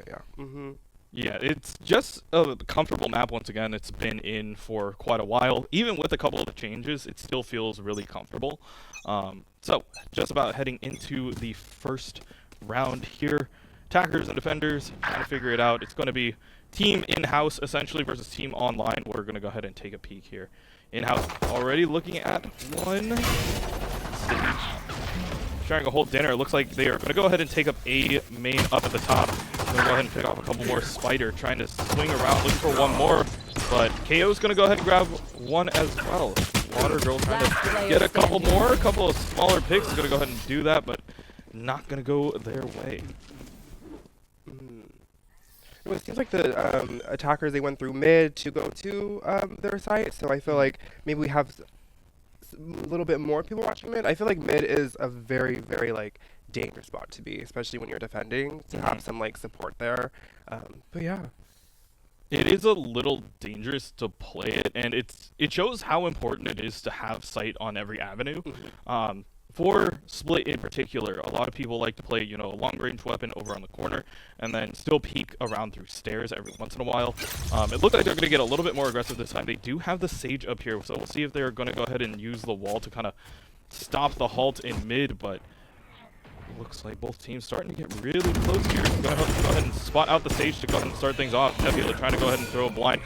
Yeah, it's just a comfortable map once again. It's been in for quite a while. Even with a couple of the changes, it still feels really comfortable. So, just about heading into the first round here. Attackers and defenders, trying to figure it out. It's going to be team in-house, essentially, versus team online. We're going to go ahead and take a peek here. In-house already looking at one stage. Sharing a whole dinner. It looks like they are going to go ahead and take up A main up at the top. Going to go ahead and pick off a couple more. Spider trying to swing around, looking for one more. But KO's going to go ahead and grab one as well. Water Girl trying to get a couple more. A couple of smaller picks. Going to go ahead and do that, but not going to go their way. It seems like the attackers, they went through mid to go to their site. So I feel like maybe we have a little bit more people watching mid. I feel like mid is a very like dangerous spot to be, especially when you're defending, to have some like support there. But yeah. It is a little dangerous to play it, and it shows how important it is to have sight on every avenue. For Split in particular, a lot of people like to play, you know, a long-range weapon over on the corner, and then still peek around through stairs every once in a while. It looks like they're going to get a little bit more aggressive this time. They do have the Sage up here, so we'll see if they're going to go ahead and use the wall to kind of stop the halt in mid, but looks like both teams starting to get really close here. Go ahead and spot out the Sage to go ahead and start things off. Nebula trying to go ahead and throw a blind.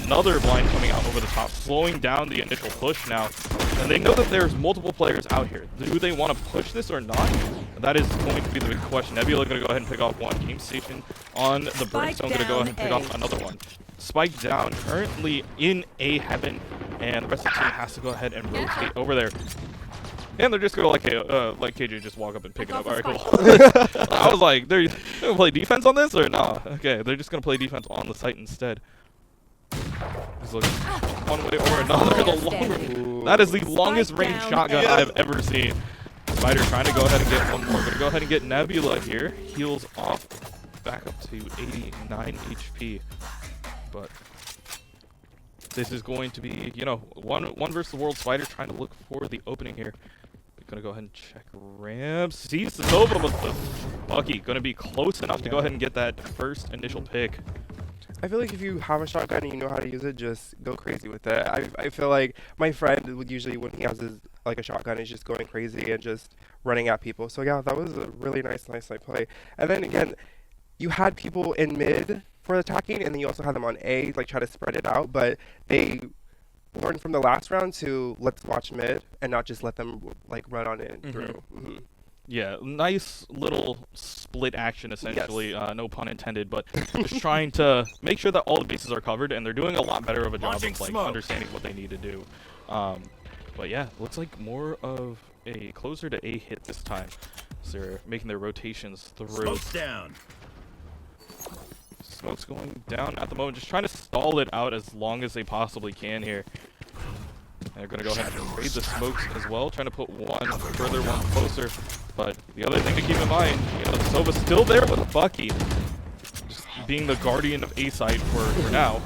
Another blind coming out over the top, slowing down the initial push now. And they know that there's multiple players out here. Do they want to push this or not? That is going to be the big question. Nebula going to go ahead and pick off one. Game Station on the Brimstone going to go ahead and pick off another one. Spike down, currently in A heaven, and the rest of the team has to go ahead and rotate over there. And they're just gonna like KJ just walk up and pick it up. All right, cool. I was like, they're gonna play defense on this or nah? Okay, they're just gonna play defense on the site instead. He's looking one way or another. That is the longest range shotgun I've ever seen. Spider trying to go ahead and get one more. Gonna go ahead and get Nebula here. Heals off, back up to 89 HP. But this is going to be, you know, one versus the world. Spider trying to look for the opening here. Gonna go ahead and check ramps. Sees the Nova with the Bucky. Gonna be close enough to go ahead and get that first initial pick. I feel like if you have a shotgun and you know how to use it, just go crazy with it. I feel like my friend would usually, when he has his like a shotgun, is just going crazy and just running at people. So yeah, that was a really nice play. And then again, you had people in mid for attacking, and then you also had them on A, like try to spread it out, but they learned from the last round to let's watch mid and not just let them like run on in through. Yeah, nice little split action essentially, no pun intended, but just trying to make sure that all the bases are covered, and they're doing a lot better of a job of like understanding what they need to do. But yeah, looks like more of a closer to A hit this time. So they're making their rotations through. Smoke's down. Smoke's going down at the moment, just trying to stall it out as long as they possibly can here. And they're going to go ahead and trade the smokes as well, trying to put one further, one closer. But the other thing to keep in mind, you know, Sova's still there with Bucky, just being the guardian of A side for now.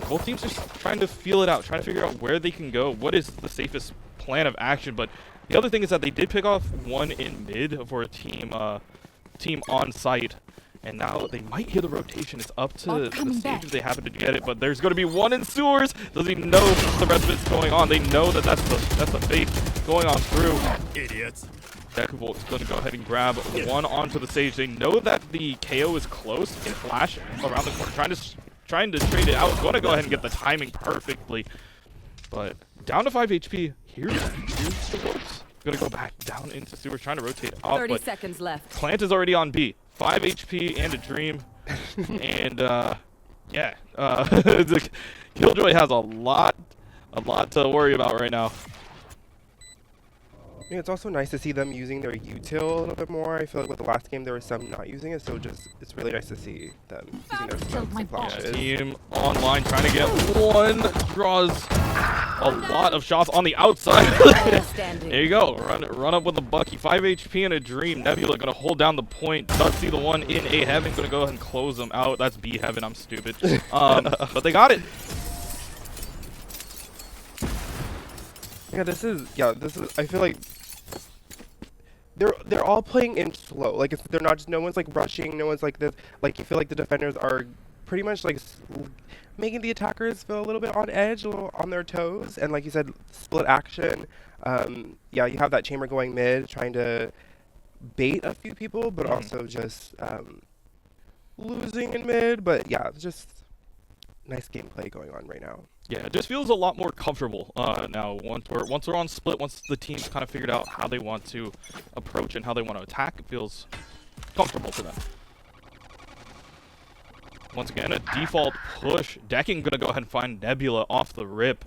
Both teams just trying to feel it out, trying to figure out where they can go, what is the safest plan of action. But the other thing is that they did pick off one in mid for a team on site, and now they might hear the rotation. It's up to the Sage if they happen to get it, but there's going to be one in sewers. Doesn't even know the rest of it's going on. They know that that's the fake going on through. Idiots. Deckavolt is going to go ahead and grab one onto the Sage. They know that the KO is close and flash around the corner, trying to trade it out. Going to go ahead and get the timing perfectly, but down to 5 HP. Here's the ropes. Gonna go back down into sewers, trying to rotate off. 30 seconds left. Plant is already on B. 5 HP and a dream. And yeah, Killjoy has a lot to worry about right now. Yeah, it's also nice to see them using their util a little bit more. I feel like with the last game there was some not using it, so it's really nice to see them using their smokes and flashes. Team online trying to get one, draws a lot of shots on the outside. There you go, run up with a Bucky. 5 HP and a dream. Nebula gonna hold down the point. Does see the one in A heaven, gonna go ahead and close them out. That's B heaven, I'm stupid. But they got it. Yeah, this is I feel like they're all playing in slow. Like they're not just, no one's like rushing, no one's like this. Like you feel like the defenders are pretty much like making the attackers feel a little bit on edge, a little on their toes, and like you said, split action. Yeah, you have that chamber going mid, trying to bait a few people, but also just losing in mid. But yeah, just nice gameplay going on right now. Yeah, it just feels a lot more comfortable now. Once we're on split, once the team's kind of figured out how they want to approach and how they want to attack, it feels comfortable to them. Once again, a default push. Decking gonna go ahead and find Nebula off the rip.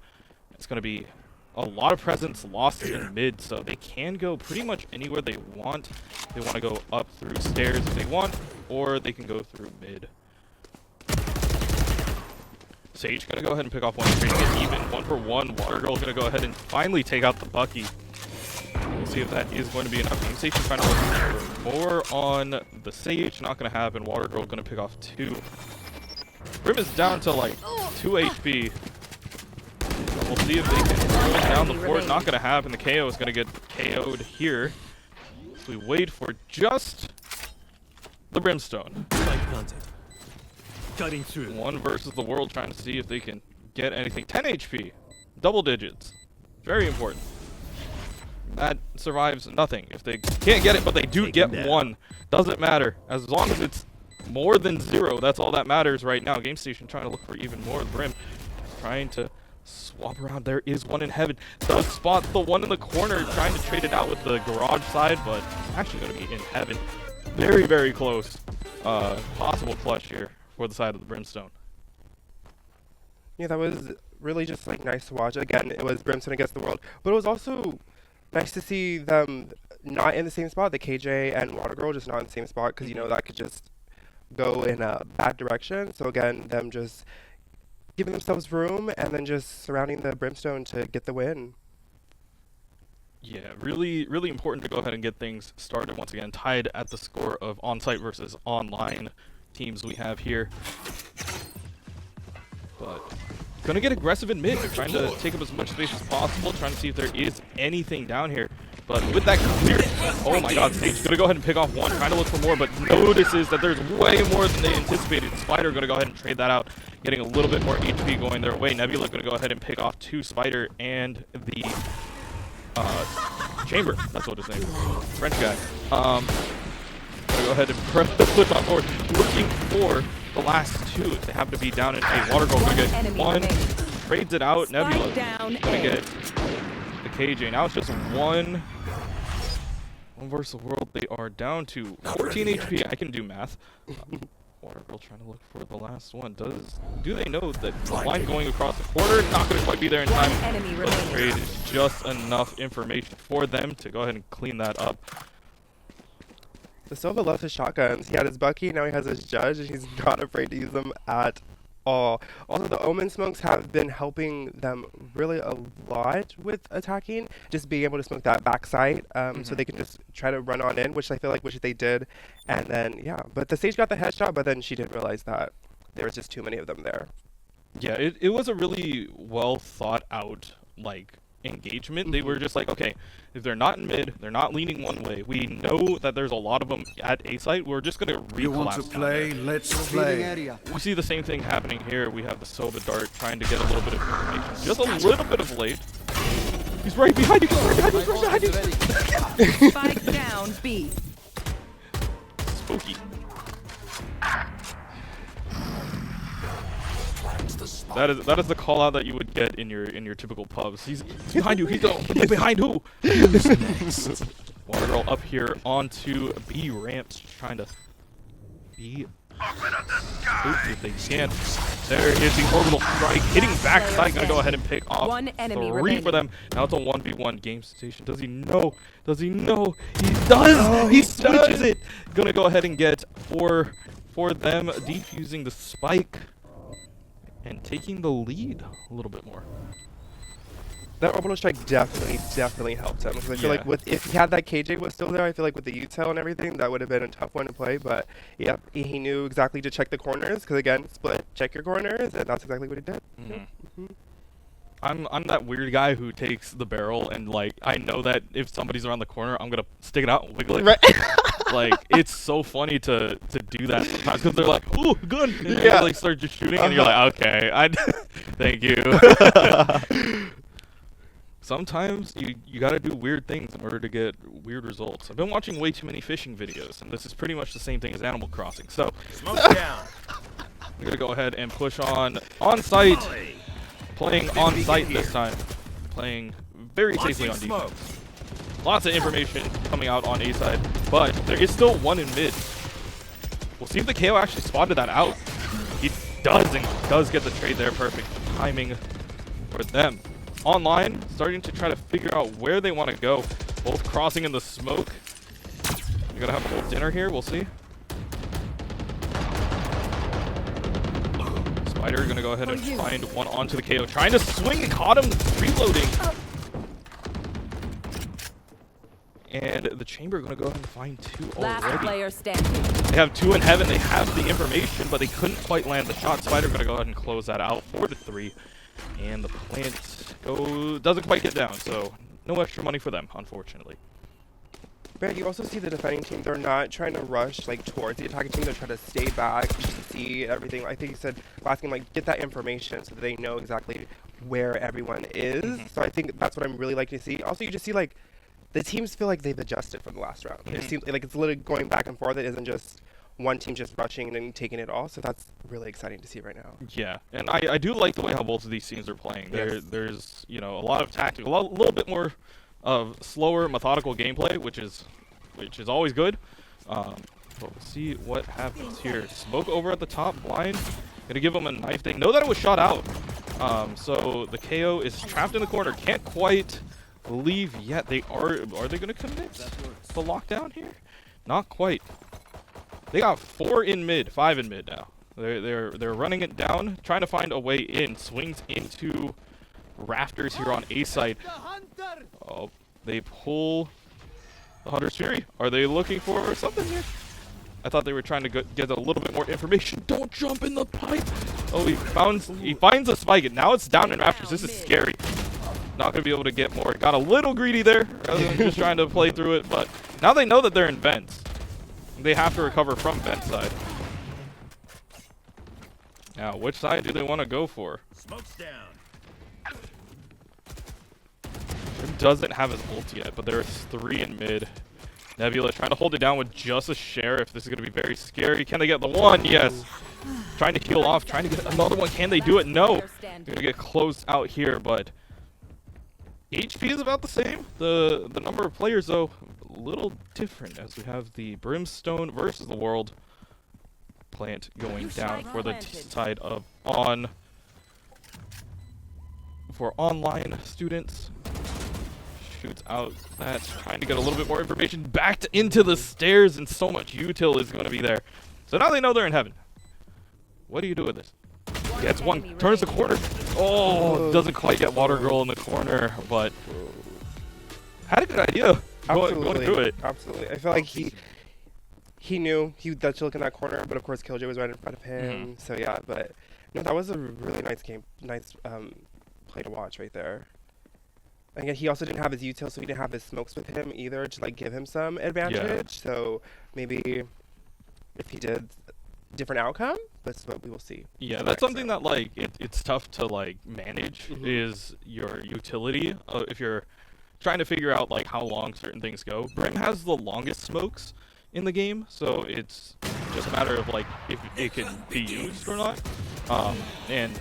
It's gonna be a lot of presence lost in mid, so they can go pretty much anywhere they want. They want to go up through stairs if they want, or they can go through mid. Sage gonna go ahead and pick off one, trading it even 1-for-1. Water Girl gonna go ahead and finally take out the Bucky. see if that is going to be enough. Game Station trying to look for more on the Sage. Not going to happen. Water Girl going to pick off 2. Brim is down to like 2 HP. We'll see if they can throw it down the fort. Not going to happen. The KO is going to get KO'd here. So we wait for just the Brimstone. Spike planted. Cutting through. 1 versus the world, trying to see if they can get anything. 10 HP. Double digits. Very important. That survives nothing. If they can't get it, but they do get 1, doesn't matter. As long as it's more than 0, that's all that matters right now. Game Station trying to look for even more. Brim trying to swap around. There is one in heaven. Does spot the one in the corner, trying to trade it out with the garage side, but actually going to be in heaven. Very, very close. Possible clutch here for the side of the Brimstone. Yeah, that was really just like nice to watch. Again, it was Brimstone against the world, but it was also nice to see them not in the same spot. The KJ and Water Girl just not in the same spot, because you know that could just go in a bad direction. So again, them just giving themselves room and then just surrounding the Brimstone to get the win. Yeah, really, really important to go ahead and get things started once again. Tied at the score of on-site versus online teams we have here. But gonna get aggressive in mid, trying to take up as much space as possible, trying to see if there is anything down here. But with that clear, oh my god, Sage gonna go ahead and pick off 1, trying to look for more, but notices that there's way more than they anticipated. Spider gonna go ahead and trade that out, getting a little bit more HP going their way. Nebula gonna go ahead and pick off 2 Spider and the Chamber. That's what his name is. French guy. Gonna go ahead and press the flip on forward, looking for the last 2. They have to be down in a Water Girl. Gonna get 1, trades it out. Nebula gonna get the KJ. Now it's just 1 versus the world. They are down to 14 HP. I can do math. Water Girl trying to look for the last one. Do they know that the line going across the corner not going to quite be there in time? But the trade is just enough information for them to go ahead and clean that up. The Silva loves his shotguns. He had his Bucky, now he has his Judge, and he's not afraid to use them at all. Also, the Omen smokes have been helping them really a lot with attacking, just being able to smoke that backside, so they can just try to run on in, which I feel like which they did. And then, yeah, but the Sage got the headshot, but then she didn't realize that there was just too many of them there. Yeah, it was a really well thought out, like, engagement. They were just like, okay, if they're not in mid, they're not leaning one way, we know that there's a lot of them at A site, we're just going to You want to recollapse play? Let's play. We see the same thing happening here. We have the Sova Dart trying to get a little bit of information. Just a little bit of late. He's right behind you. He's right behind you. Spike down B. Spooky. That is the call out that you would get in your typical pubs. He's behind you. He's behind who? Water Girl up here onto B ramps, trying to be spooky if they can. There is the orbital strike, hitting backside. Gonna go ahead and pick off 3 for them. Now it's a 1v1. Game Station. Does he know? Does he know? He does. Oh, he switches it. Gonna go ahead and get 4 for them, defusing the spike and taking the lead a little bit more. That orbital strike definitely helped him, because I feel like if he had that KJ was still there, I feel like with the util and everything, that would have been a tough one to play. But yeah, he knew exactly to check the corners, because again, split, check your corners, and that's exactly what he did. I'm that weird guy who takes the barrel and, like, I know that if somebody's around the corner, I'm gonna stick it out and wiggle it. Right. Like, it's so funny to do that sometimes, because they're like, "Ooh, gun!" And Yeah. they, like, start just shooting, and you're like, "Okay, thank you." Sometimes you gotta do weird things in order to get weird results. I've been watching way too many fishing videos, and this is pretty much the same thing as Animal Crossing. So Smoke down. we're gonna go ahead and push on site. Playing on site this time. Playing very safely on defense. Lots of information coming out on A side, but there is still 1 in mid. We'll see if the KO actually spotted that out. He does, and does get the trade there. Perfect timing for them. Online, starting to try to figure out where they want to go. Both crossing in the smoke. We're gonna have a little dinner here. We'll see. Spider gonna go ahead and find one onto the KO. Trying to swing and caught him reloading. And the Chamber going to go ahead and find 2 Last already. player standing. They have 2 in heaven. They have the information, but they couldn't quite land the shot. Spider going to go ahead and close that out 4-3. And the plant doesn't quite get down, so no extra money for them, unfortunately. But you also see the defending team, they're not trying to rush like towards the attacking team, they're trying to stay back just to see everything. I think you said last game, like, get that information so that they know exactly where everyone is. So I think that's what I'm really liking to see. Also, you just see like the teams feel like they've adjusted from the last round. It seems like it's literally going back and forth. It isn't just one team just rushing and then taking it all. So that's really exciting to see right now. Yeah, and I do like the way how both of these teams are playing. Yes. There's, you know, a lot of tactical, a little bit more of slower, methodical gameplay, which is always good. But we'll see what happens here. Smoke over at the top, blind. Gonna give them a knife. They know that it was shot out. So the KO is trapped in the corner. Can't quite leave yet. They are they gonna commit the lockdown here? Not quite. They got 4 in mid, 5 in mid now. They're running it down, trying to find a way in. Swings into rafters here on A side. Oh, they pull the Hunter's Fury. Are they looking for something here? I thought they were trying to get a little bit more information. Don't jump in the pipe. Oh, he finds a spike, and now it's down in rafters. This is scary. Not gonna be able to get more. Got a little greedy there, rather than just trying to play through it. But now they know that they're in vents. They have to recover from vent side. Now, which side do they want to go for? Smoke's down. Jim doesn't have his ult yet, but there's 3 in mid. Nebula trying to hold it down with just a sheriff. This is going to be very scary. Can they get the one? Yes. Trying to heal off, trying to get another one. Can they do it? No. They're going to get closed out here, but HP is about the same. The number of players, though, a little different as we have the Brimstone versus the World plant going down for the side of for online students. Shoots out that, trying to get a little bit more information. Backed into the stairs, and so much util is going to be there. So now they know they're in heaven. What do you do with this? Gets one, turns the corner. Oh, doesn't quite get Water Girl in the corner, but had a good idea going through it. Absolutely. I feel like he knew that to look in that corner, but of course Killjoy was right in front of him. So yeah, but no, that was a really nice game, nice play to watch right there. And again, he also didn't have his util, so he didn't have his smokes with him either to like give him some advantage. Yeah. So maybe if he did, different outcome. That's what we will see. Yeah, that's something that like it's tough to like manage is your utility. If you're trying to figure out like how long certain things go. Brim has the longest smokes in the game, so it's just a matter of like if it can be used or not, and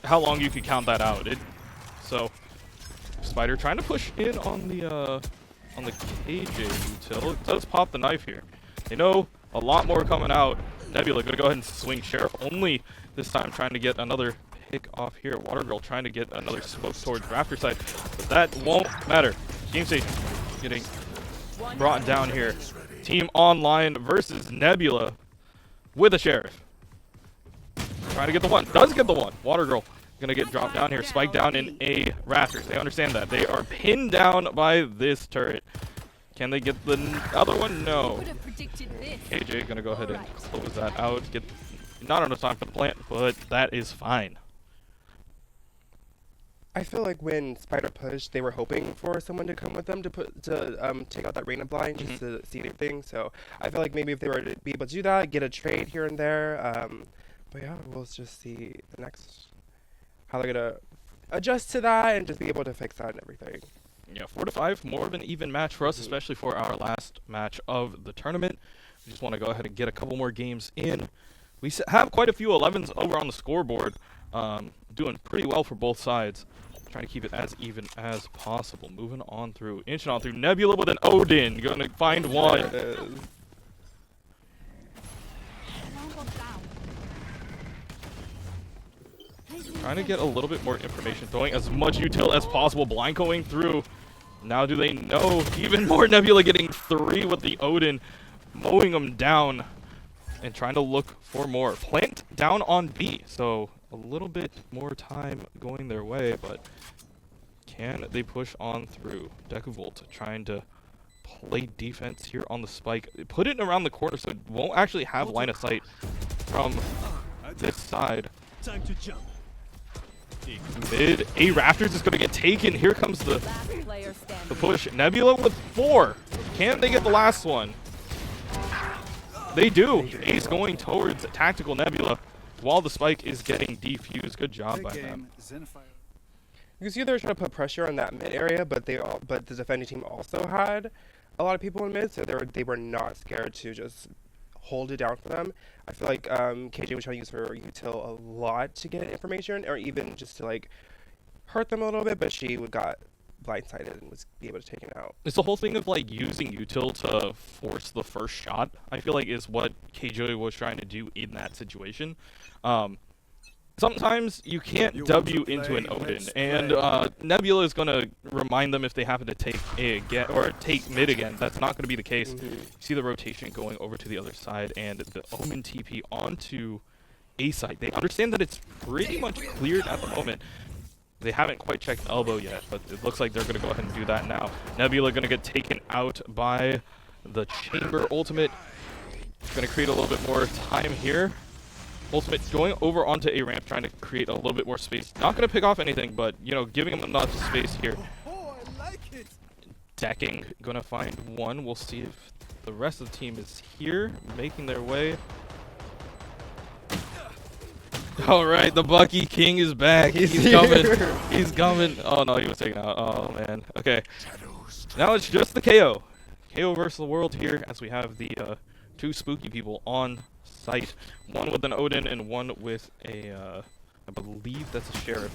how long you can count that out. So Spider trying to push in on the KJ util. It does pop the knife here. They know a lot more coming out. Nebula gonna go ahead and swing Sheriff only this time, trying to get another pick off here. Water Girl trying to get another smoke towards Rafter side, but that won't matter. Game state getting brought down here. Team Online versus Nebula with a Sheriff. Trying to get the one. Does get the one. Water Girl gonna get dropped down here. Spike down in a Rafters. They understand that. They are pinned down by this turret. Can they get the other one? No. KJ gonna go ahead and close that out. Get not enough time for the plant, but that is fine. I feel like when Spider pushed, they were hoping for someone to come with them to take out that Reina blind just to see everything. So I feel like maybe if they were to be able to do that, get a trade here and there. But yeah, we'll just see the next how they're gonna adjust to that and just be able to fix that and everything. Yeah, 4-5, more of an even match for us, especially for our last match of the tournament. We just want to go ahead and get a couple more games in. We have quite a few 11s over on the scoreboard, doing pretty well for both sides. Trying to keep it as even as possible. Moving on through, inching on through. Nebula with an Odin, gonna find one. Trying to get a little bit more information, throwing as much util as possible. Blind going through. Now do they know? Even more Nebula getting 3 with the Odin, mowing them down and trying to look for more. Plant down on B, so a little bit more time going their way, but can they push on through? Decavolt trying to play defense here on the spike. Put it around the corner so it won't actually have line of sight from this side. Time to jump. Mid, A Raptors is going to get taken. Here comes the Last player standing. push. Nebula with 4. Can they get the last one? They do. Ace going towards Tactical Nebula while the spike is getting defused. Good job by them. You can see they're trying to put pressure on that mid area, but the defending team also had a lot of people in mid, so they were not scared to just hold it down for them. I feel like KJ was trying to use her util a lot to get information, or even just to like hurt them a little bit, but she got blindsided and was able to take it out. It's the whole thing of like using util to force the first shot. I feel like is what KJ was trying to do in that situation. Sometimes you can't W into an Odin, and Nebula is going to remind them if they happen to take A again, or take mid again. That's not going to be the case. You see the rotation going over to the other side, and the Omen TP onto A side. They understand that it's pretty much cleared at the moment. They haven't quite checked elbow yet, but it looks like they're going to go ahead and do that now. Nebula going to get taken out by the Chamber ultimate. Going to create a little bit more time here. Ultimate going over onto A ramp, trying to create a little bit more space. Not going to pick off anything, but, you know, giving him enough space here. Decking going to find one. We'll see if the rest of the team is here, making their way. All right, the Bucky King is back. He's coming. He's coming. Oh, no, he was taken out. Oh, man. Okay. Now it's just the KO. KO versus the world here, as we have the 2 spooky people on site. One with an Odin and one with a, I believe that's a Sheriff.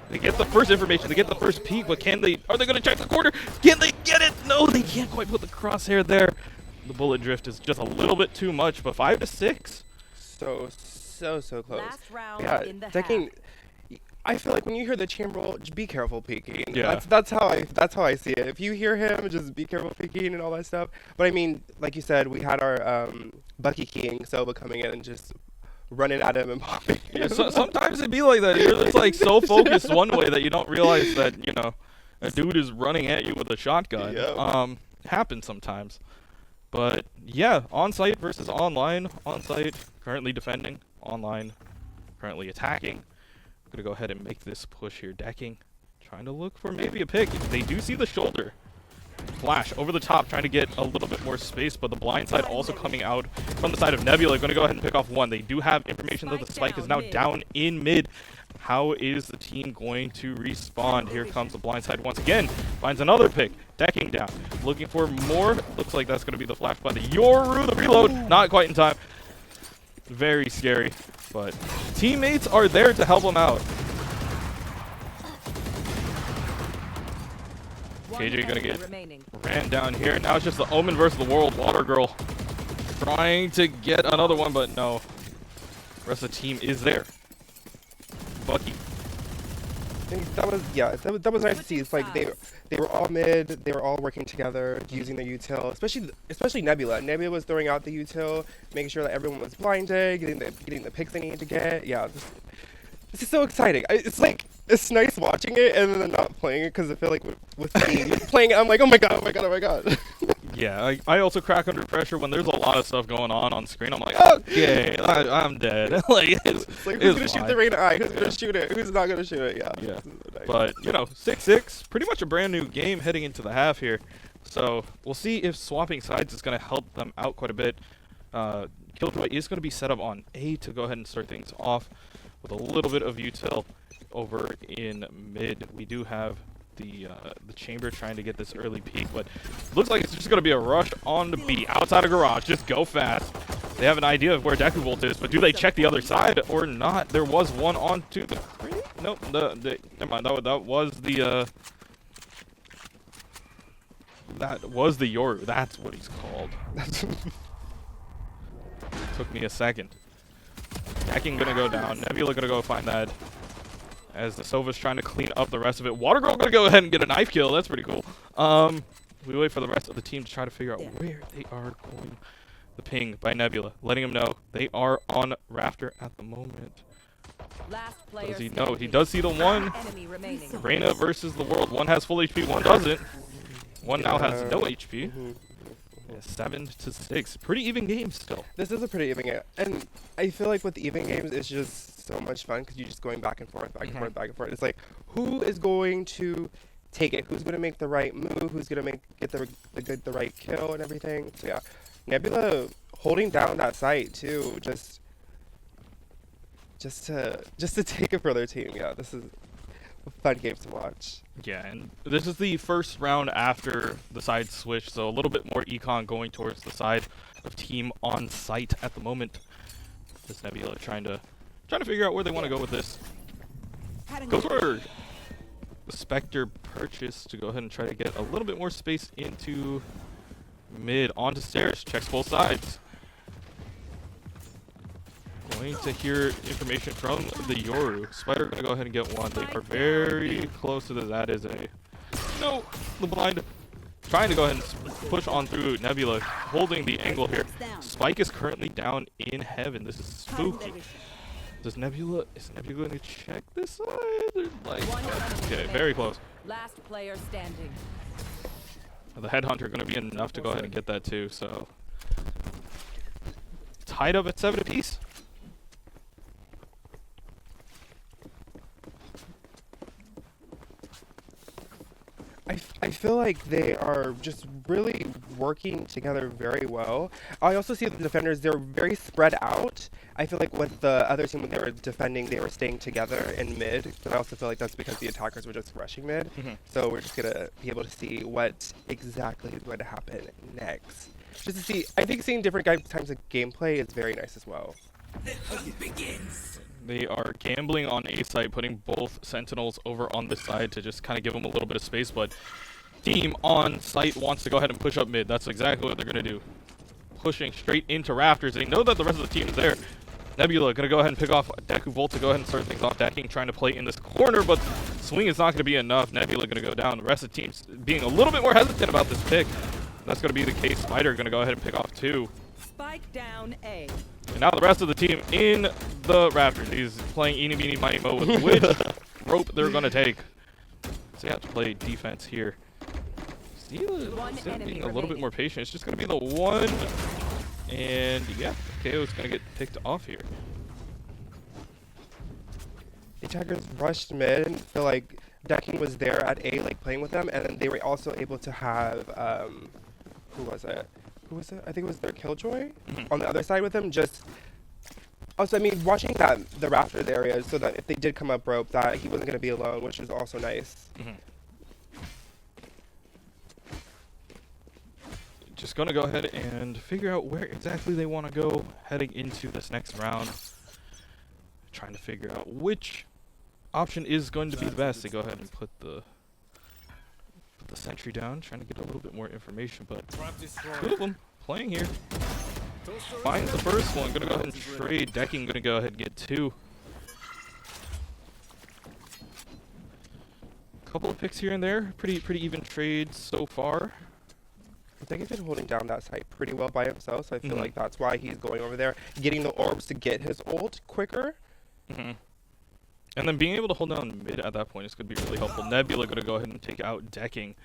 They get the first information, they get the first peek, but are they going to check the corner? Can they get it? No, they can't quite put the crosshair there. The bullet drift is just a little bit too much, but 5 to 6. So close. Last round Yeah, in the decking. I feel like when you hear the chamber, just be careful peeking. Yeah. That's how I see it. If you hear him, just be careful peeking and all that stuff. But I mean, like you said, we had our Bucky King Silva coming in and just running at him and popping. Yeah, sometimes it'd be like that. You're just like so focused one way that you don't realize that, you know, a dude is running at you with a shotgun. Yeah. Happens sometimes. But yeah, on-site versus online. On-site currently defending, online currently attacking. I'm gonna go ahead and make this push here. Decking, trying to look for maybe a pick. They do see the shoulder. Flash over the top, trying to get a little bit more space, but the blind side also coming out from the side of Nebula. Going to go ahead and pick off one. They do have information that the spike is now down in mid. How is the team going to respond? Here comes the blind side once again. Finds another pick. Decking down. Looking for more. Looks like that's going to be the flash by the Yoru. The reload, not quite in time. Very scary, but teammates are there to help them out. KJ gonna get ran down here. Now it's just the Omen versus the World. Water Girl trying to get another one, but no. The rest of the team is there. Bucky. That was nice to see. It's like they were all mid. They were all working together, using their util. Especially Nebula. Nebula was throwing out the util, making sure that everyone was blinded, getting the picks they needed to get. Yeah, this is so exciting. It's nice watching it and then not playing it, because I feel like with playing it, I'm like, oh my god. Yeah, I also crack under pressure when there's a lot of stuff going on screen. I'm like, okay, I'm dead. Like, it's like, who's gonna shoot the Rain Eye? Who's gonna shoot it? Who's not gonna shoot it? Yeah. Nice. But you know, 6-6, pretty much a brand new game heading into the half here. So we'll see if swapping sides is gonna help them out quite a bit. Killjoy is gonna be set up on A to go ahead and start things off with a little bit of util over in mid. We do have the chamber trying to get this early peek, but looks like it's just going to be a rush on the B outside of garage. Just go fast. They have an idea of where Deku Volt is, but do they check the other side or not? There was one onto the crate. Nope. Never mind. That was the Yoru. That's what he's called. Took me a second. Decking gonna go down. Nebula gonna go find that. As the Sova's trying to clean up the rest of it. Water Girl gonna go ahead and get a knife kill. That's pretty cool. We wait for the rest of the team to try to figure out where they are going. The ping by Nebula, letting him know they are on Rafter at the moment. What does he know? He does see the one. Reyna versus the World. One has full HP, one doesn't. One now has no HP. Mhm. Yeah, 7-6. Pretty even game still. This is a pretty even game, and I feel like with the even games, it's just so much fun because you're just going back and forth, back and forth, back and forth. It's like, who is going to take it? Who's going to make the right move? Who's going to get the right kill and everything? So yeah, Nebula holding down that site too, just to take it for their team. Yeah, this is a fun game to watch. Yeah, and this is the first round after the side switch, so a little bit more econ going towards the side of team on site at the moment. This Nebula trying to figure out where they want to go with this. Go for the Spectre purchase to go ahead and try to get a little bit more space into mid, onto stairs, checks both sides. Going to hear information from the Yoru. Spider gonna go ahead and get one. They are very close to this. That is a no. The blind trying to go ahead and push on through. Nebula holding the angle here. Spike is currently down in heaven. This is spooky. Is Nebula gonna check this side? Or like, okay, very close. Last player standing. The headhunter gonna be enough to go ahead and get that too. So tied up at 7 apiece. I feel like they are just really working together very well. I also see the defenders, they're very spread out. I feel like with the other team, when they were defending, they were staying together in mid. But I also feel like that's because the attackers were just rushing mid. So we're just going to be able to see what exactly is going to happen next. Just to see, I think seeing different types of gameplay is very nice as well. The hunt begins. They are gambling on A side, putting both Sentinels over on the side to just kind of give them a little bit of space, but team on site wants to go ahead and push up mid. That's exactly what they're going to do. Pushing straight into Rafters. They know that the rest of the team is there. Nebula going to go ahead and pick off Deku Volt to go ahead and start things off. Decking trying to play in this corner, but swing is not going to be enough. Nebula going to go down. The rest of the team's being a little bit more hesitant about this pick. That's going to be the case. Spider going to go ahead and pick off 2. Spike down A. And now the rest of the team in the Rafters. He's playing eeny, meeny, miny, mo with which rope they're going to take. So they have to play defense here. Steelers being a little bit more patient. It's just going to be the one. And yeah, KO's going to get picked off here. The attackers rushed mid and feel like Decking was there at A, like playing with them. And then they were also able to have, who was it? I think it was their Killjoy on the other side with him. Just also, I mean, watching the Rafters area, so that if they did come up rope, that he wasn't going to be alone, which was also nice. Just going to go ahead and figure out where exactly they want to go heading into this next round. Trying to figure out which option is going to be the best. They go ahead and put the sentry down, trying to get a little bit more information, but 2 of them playing here. Finds the first one, gonna go ahead and trade. Decking gonna go ahead and get 2. Couple of picks here and there, pretty even trade so far. I think he's been holding down that site pretty well by himself, so I feel like that's why he's going over there, getting the orbs to get his ult quicker. And then being able to hold down mid at that point is going to be really helpful. Nebula going to go ahead and take out Decking.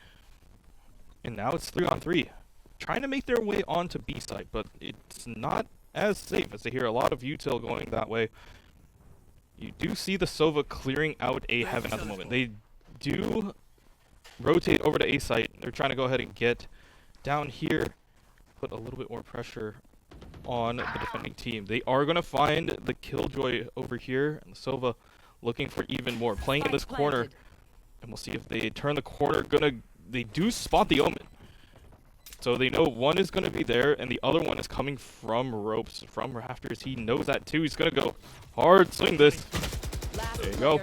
And now it's 3-on-3. Trying to make their way onto B side, but it's not as safe as I hear a lot of util going that way. You do see the Sova clearing out A heaven at the moment. They do rotate over to A site. They're trying to go ahead and get down here, put a little bit more pressure on the defending team. They are going to find the Killjoy over here, and the Sova looking for even more, playing in this corner, and we'll see if they turn the corner. They do spot the Omen, so they know one is going to be there, and the other one is coming from ropes, from Rafters. He knows that too. He's going to go hard, swing this. There you go.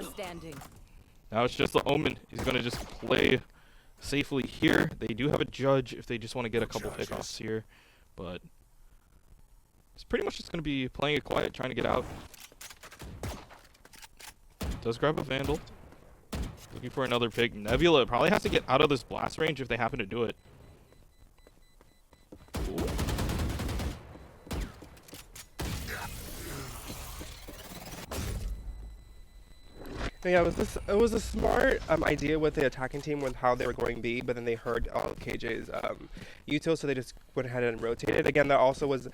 Now it's just the Omen. He's going to just play safely here. They do have a judge if they just want to get a couple pickoffs here, but it's pretty much just going to be playing it quiet, trying to get out. Does grab a Vandal. Looking for another pick. Nebula probably has to get out of this blast range if they happen to do it. Ooh. Yeah, it was a smart idea with the attacking team with how they were going B, but then they heard all of KJ's util, so they just went ahead and rotated. Again, that also was,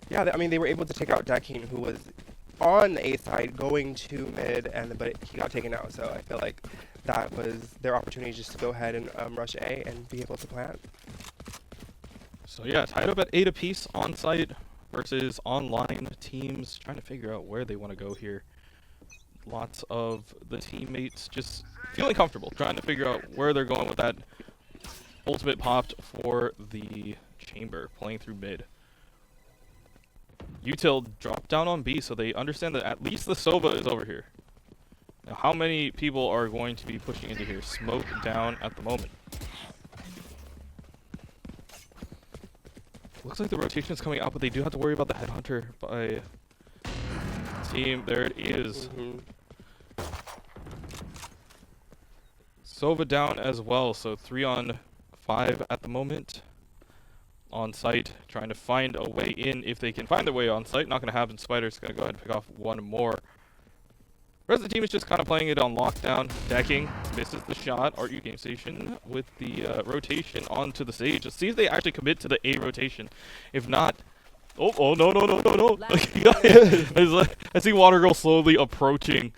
yeah, I mean, they were able to take out Dakin, who was on the A side going to mid, but he got taken out. So I feel like that was their opportunity just to go ahead and rush A and be able to plant. So yeah, tied up at 8 apiece on site versus online teams, trying to figure out where they want to go here. Lots of the teammates just feeling comfortable, trying to figure out where they're going with that ultimate popped for the chamber, playing through mid. Util dropped down on B, so they understand that at least the Sova is over here. Now, how many people are going to be pushing into here? Smoke down at the moment. Looks like the rotation is coming out, but they do have to worry about the headhunter by team. There it is. Sova down as well, so 3 on 5 at the moment. On site, trying to find a way in if they can find their way on site. Not going to happen. Spider's going to go ahead and pick off one more. The rest of the team is just kind of playing it on lockdown. Decking misses the shot. ARTU Game Station with the rotation onto the stage. Let's see if they actually commit to the A rotation. If not, oh no. I see Water Girl slowly approaching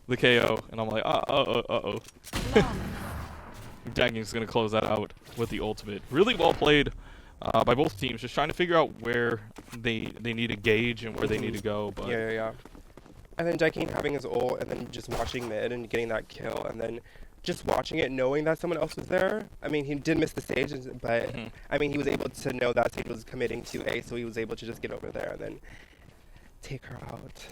the KO, and I'm like, uh-oh. Decking's going to close that out with the ultimate. Really well played by both teams, just trying to figure out where they need to gauge and where they need to go. But Yeah. And then Decking having his ult, and then just watching mid and getting that kill, and then just watching it, knowing that someone else was there. I mean, he did miss the stage, but I mean, he was able to know that stage was committing to A, so he was able to just get over there and then take her out.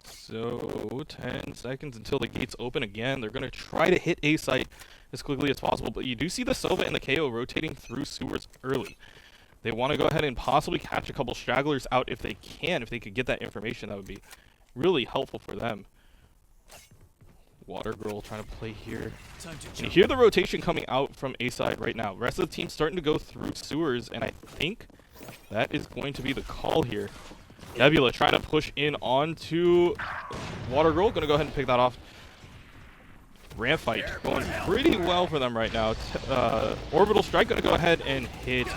So 10 seconds until the gates open again. They're going to try to hit A site as quickly as possible, but you do see the Sova and the KO rotating through sewers early. They want to go ahead and possibly catch a couple stragglers out if they can. If they could get that information, that would be really helpful for them. Water Girl trying to play here. And you hear the rotation coming out from A side right now. Rest of the team starting to go through sewers, and I think that is going to be the call here. Nebula trying to push in onto Water Girl. Going to go ahead and pick that off. Ramp fight going pretty well for them right now. Orbital Strike going to go ahead and hit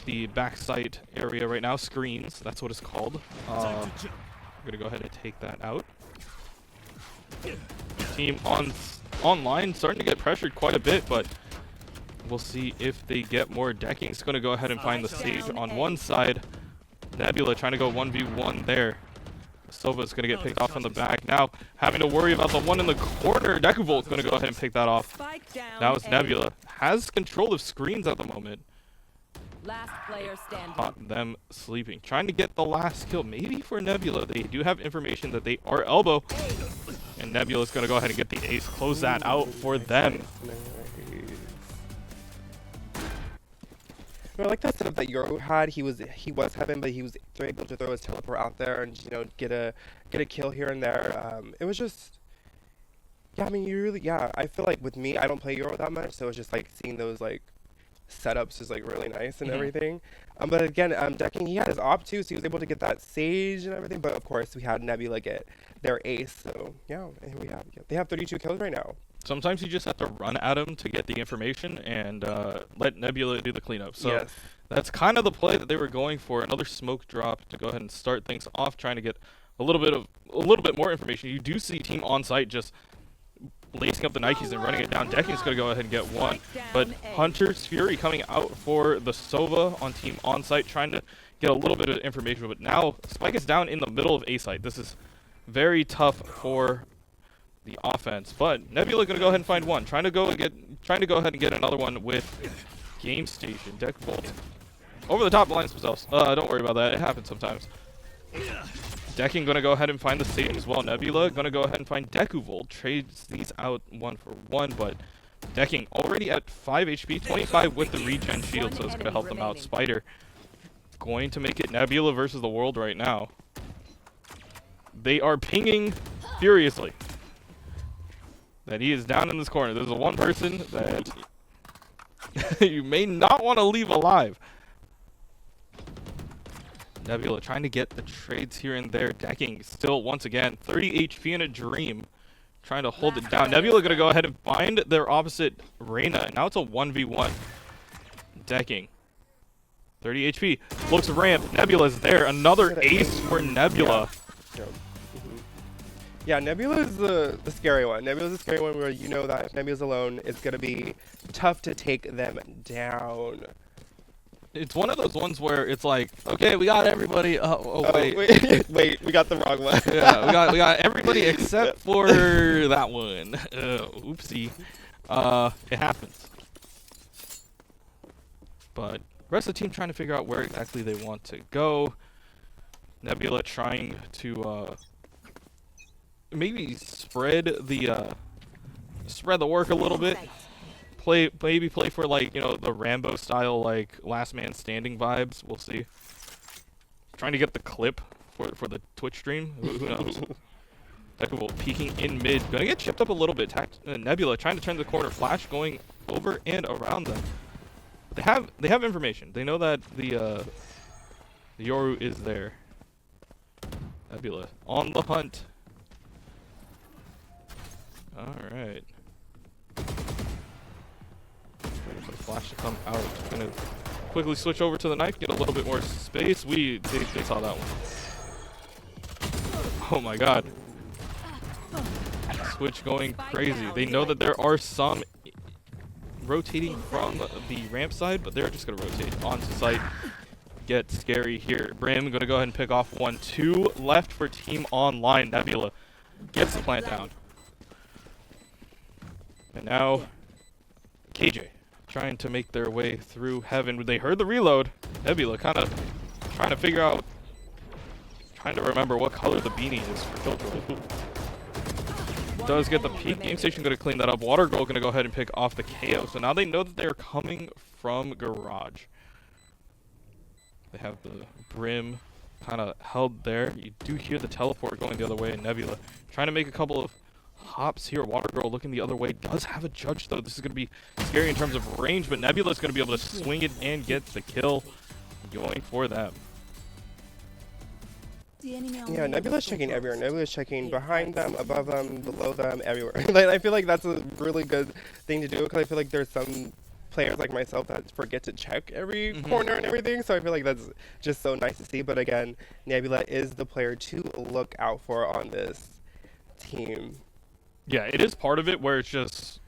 the backside area right now. Screens, that's what it's called. I'm going to go ahead and take that out. Team online starting to get pressured quite a bit, but we'll see if they get more decking. It's going to go ahead and find the stage on one side. Nebula trying to go 1v1 there. Sova's going to get picked off from the back. Now having to worry about the one in the corner. Dekuvolt's going to go ahead and pick that off. Now it's Nebula. Has control of screens at the moment. Last player standing. Caught them sleeping. Trying to get the last kill. Maybe for Nebula. They do have information that they are elbow. And Nebula's going to go ahead and get the ace. Close that out for them. I like that setup that Euro had. He was having, but he was able to throw his teleport out there and get a kill here and there. It was just, yeah. I mean, I feel like with me, I don't play Euro that much, so it's just like seeing those like setups is like really nice and everything. But again, Decking, he had his op too, so he was able to get that sage and everything. But of course, we had Nebula get their ace. So yeah, and they have 32 kills right now. Sometimes you just have to run at him to get the information and let Nebula do the cleanup. So yes. That's kind of the play that they were going for. Another smoke drop to go ahead and start things off, trying to get a little bit more information. You do see team on site just lacing up the Nikes and running it down. Decking's going to go ahead and get one. But Hunter's Fury coming out for the Sova on team on site, trying to get a little bit of information. But now Spike is down in the middle of A site. This is very tough for the offense, but Nebula gonna go ahead and find one. Trying to go ahead and get another one with Game Station. Dekuvolt over the top lines themselves. Don't worry about that. It happens sometimes. Decking gonna go ahead and find the stage as well. Nebula gonna go ahead and find Dekuvolt. Trades these out 1 for 1, but Decking already at 5 HP, 25 with the regen shield, so it's gonna help them out. Spider going to make it Nebula versus the world right now. They are pinging furiously that he is down in this corner. There's a one person that you may not want to leave alive. Nebula trying to get the trades here and there. Decking still, once again, 30 HP in a dream. Trying to hold it down. Nebula going to go ahead and find their opposite Reyna. Now it's a 1v1. Decking. 30 HP. Looks ramp. Nebula's there. Another ace for Nebula. Yeah, Nebula is the scary one. Nebula's the scary one where you know that if Nebula's alone, it's going to be tough to take them down. It's one of those ones where it's like, okay, we got everybody. Wait. Wait, we got the wrong one. Yeah, we got everybody except for that one. Oopsie. It happens. But rest of the team trying to figure out where exactly they want to go. Nebula trying to maybe spread the work a little bit. Maybe play for, like, you know, the Rambo style, like, last man standing vibes. We'll see. Trying to get the clip for the Twitch stream. Who knows? Deckable peeking in mid. Gonna get chipped up a little bit. Nebula trying to turn the corner. Flash going over and around them. They have information. They know that the Yoru is there. Nebula on the hunt. All right. Waiting for the flash to come out. Gonna quickly switch over to the knife, get a little bit more space. They saw that one. Oh my god. Switch going crazy. They know that there are some rotating from the ramp side, but they're just gonna rotate onto site. Get scary here. Brim gonna go ahead and pick off 1-2 left for team online. Nebula gets the plant down. And now KJ trying to make their way through heaven. They heard the reload. Nebula kind of trying to figure out, trying to remember what color the beanie is for Killjoy. Does get the peak. Game Station going to clean that up. Water Girl going to go ahead and pick off the KO. So now they know that they're coming from Garage. They have the Brim kind of held there. You do hear the teleport going the other way, and Nebula trying to make a couple of hops here. Water Girl looking the other way. Does have a judge, though. This is going to be scary in terms of range, but Nebula's going to be able to swing it and get the kill. Going for them. Yeah, Nebula's checking everywhere. Nebula's checking behind them, above them, below them, everywhere. Like, I feel like that's a really good thing to do, because I feel like there's some players like myself that forget to check every corner and everything, so I feel like that's just so nice to see. But again, Nebula is the player to look out for on this team. Yeah, it is part of it where it's just,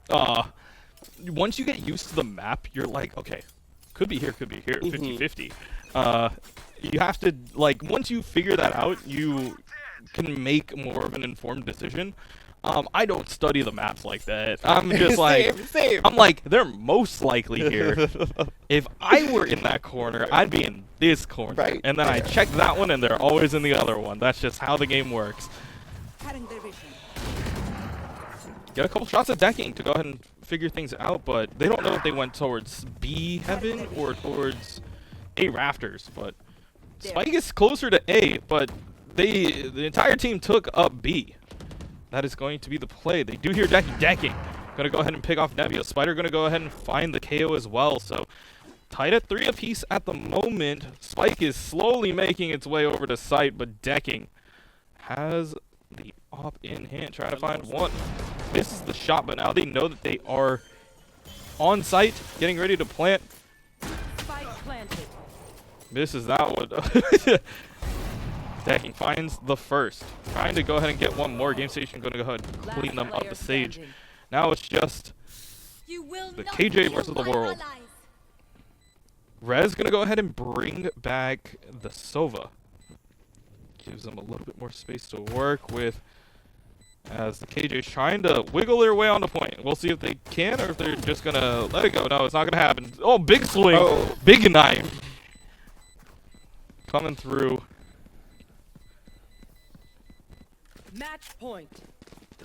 once you get used to the map, you're like, okay, could be here, 50-50. You have to, like, once you figure that out, you can make more of an informed decision. I don't study the maps like that. I'm just like, same. I'm like, they're most likely here. If I were in that corner, I'd be in this corner. Right. And then I check that one, and they're always in the other one. That's just how the game works. Get a couple shots at decking to go ahead and figure things out, but they don't know if they went towards B heaven or towards A rafters. But Spike is closer to A, but the entire team took up B. That is going to be the play. They do hear decking. Gonna go ahead and pick off Nebula. Spider gonna go ahead and find the KO as well. So tied at 3 apiece at the moment. Spike is slowly making its way over to site, but decking has the op in hand, trying to find one. This is the shot, but now they know that they are on site, getting ready to plant. Spike planted. Misses that one. Decking finds the first. Trying to go ahead and get one more. Game Station going to go ahead and clean them up the stage. Now it's just the KJ versus the world. Rez going to go ahead and bring back the Sova. Gives them a little bit more space to work with, as the KJ is trying to wiggle their way on the point. We'll see if they can or if they're just going to let it go. No, it's not going to happen. Oh, big swing. Oh. Big knife. Coming through. Match point.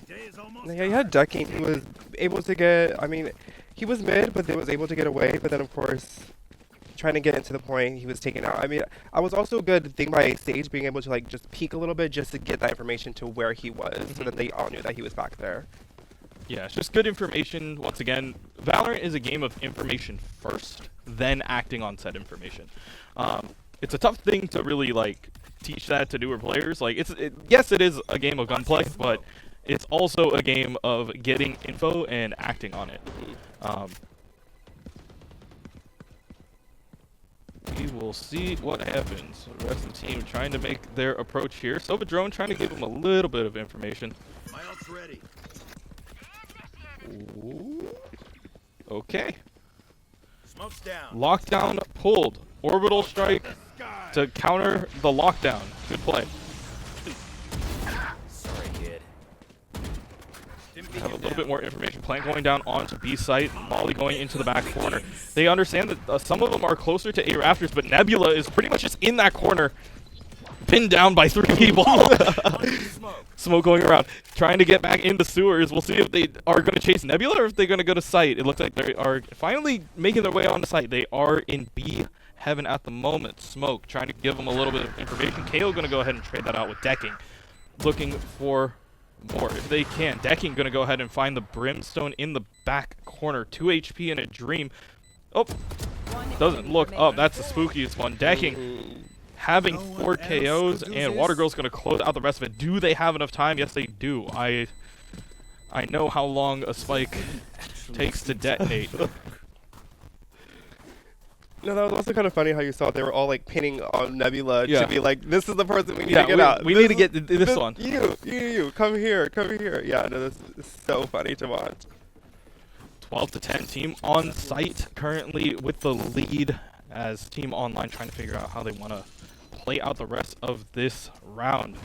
Yeah, he had decking. He was able to get, I mean, he was mid, but he was able to get away. But then, of course, trying to get into the point, he was taken out. I mean, I was also a good thing by Sage being able to, like, just peek a little bit just to get that information to where he was, so that they all knew that he was back there. Yeah, it's just good information. Once again, Valorant is a game of information first, then acting on said information. it's a tough thing to really like teach that to newer players. Like yes, it is a game of gunplay, but it's also a game of getting info and acting on it. We will see what happens. The rest of the team trying to make their approach here. Sova Drone trying to give them a little bit of information. My ult's ready. Ooh. Okay. Smoke's down. Lockdown pulled. Orbital strike to counter the lockdown. Good play. Sorry, kid. Have a little bit more information. Plant going down onto B site. Molly going into the back corner. They understand that some of them are closer to A rafters, but Nebula is pretty much just in that corner, pinned down by 3 people. Smoke going around, trying to get back into sewers. We'll see if they are going to chase Nebula or if they're going to go to site. It looks like they are finally making their way onto site. They are in B heaven at the moment. Smoke trying to give them a little bit of information. KO going to go ahead and trade that out with Decking, looking for more if they can. Decking going to go ahead and find the Brimstone in the back corner. 2 HP in a dream. Oh, doesn't look up. That's the spookiest one. Decking having 4 KOs, and Water Girl's going to close out the rest of it. Do they have enough time? Yes, they do. I know how long a spike takes to detonate. No, that was also kind of funny how you saw they were all like pinning on Nebula Yeah. to be like, this is the person we need to get out. We need to get this one. You, come here. Yeah, no, this is so funny to watch. 12-10 team on site currently with the lead as team online trying to figure out how they want to play out the rest of this round.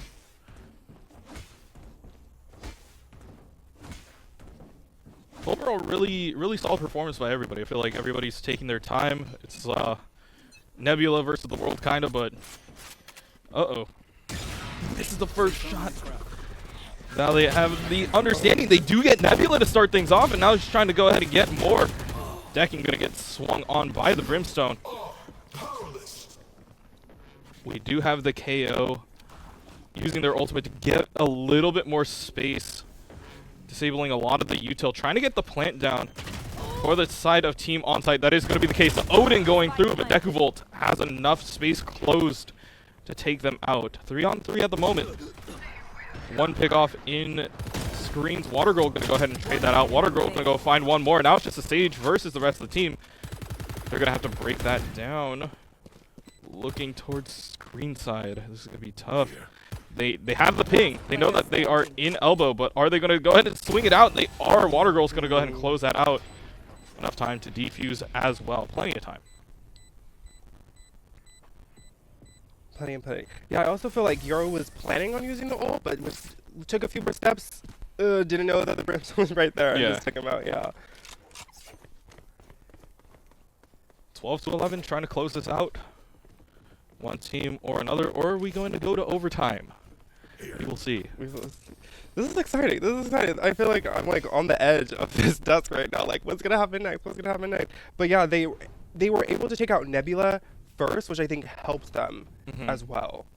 Overall, really solid performance by everybody. I feel like everybody's taking their time. It's Nebula versus the world, kind of, but uh-oh. This is the first shot. Now they have the understanding they do get Nebula to start things off, and now he's trying to go ahead and get more. Decking gonna get swung on by the Brimstone. We do have the KO using their ultimate to get a little bit more space, disabling a lot of the util, trying to get the plant down for the side of team on site. That is going to be the case. Odin going through, but Decuvolt has enough space closed to take them out. 3-on-3 at the moment. 1 pick off in screens. Water Girl going to go ahead and trade that out. Water Girl going to go find one more. Now it's just a Sage versus the rest of the team. They're going to have to break that down. Looking towards screen side. This is going to be tough. They have the ping. They know that they are in elbow, but are they going to go ahead and swing it out? They are. Water Girl's going to go ahead and close that out. Enough time to defuse as well. Plenty of time. Plenty. Yeah, I also feel like Euro was planning on using the ult, but took a few more steps. Didn't know that the Brimstone was right there. Yeah. And just took him out, yeah. 12-11, trying to close this out. One team or another, or are we going to go to overtime? We will see. This is exciting. I feel like I'm like on the edge of this desk right now. Like, what's gonna happen next? But yeah, they were able to take out Nebula first, which I think helped them as well.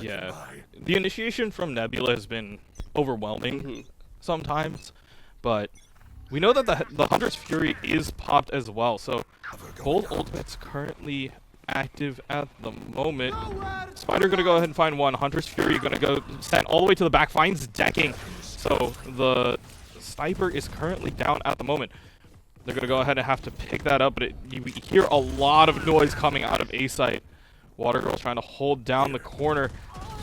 Yeah, the initiation from Nebula has been overwhelming sometimes, but we know that the Hunter's Fury is popped as well. So both ultimates currently active at the moment. Spider gonna go ahead and find one. Hunter's Fury gonna go send all the way to the back, finds Decking. So the Sniper is currently down at the moment. They're gonna go ahead and have to pick that up, but you hear a lot of noise coming out of A site. Water Girl trying to hold down the corner.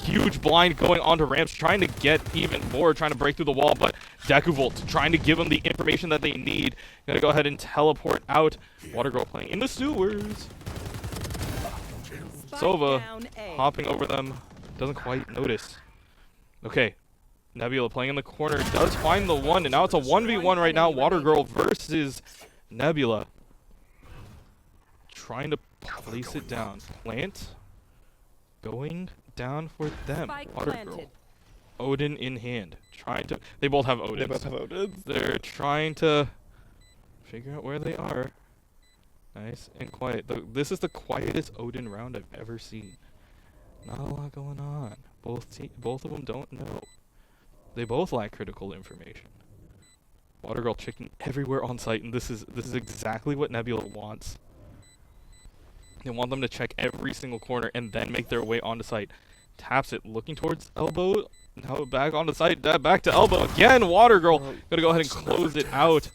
Huge blind going onto ramps, trying to get even more, trying to break through the wall, but Decuvolt trying to give them the information that they need. Gonna go ahead and teleport out. Water Girl playing in the sewers. Sova hopping over them, doesn't quite notice. Okay, Nebula playing in the corner, does find the one, and now it's a 1v1 right now. Water Girl versus Nebula. Trying to place it down. Plant going down for them. Water Girl. Odin in hand. Trying to. They both have Odins. They're trying to figure out where they are. Nice and quiet. This is the quietest Odin round I've ever seen. Not a lot going on. Both of them don't know. They both lack critical information. Water Girl checking everywhere on site, and this is exactly what Nebula wants. They want them to check every single corner and then make their way onto site. Taps it, looking towards elbow. Now back onto site, back to elbow again. Water Girl gonna go ahead and close it out,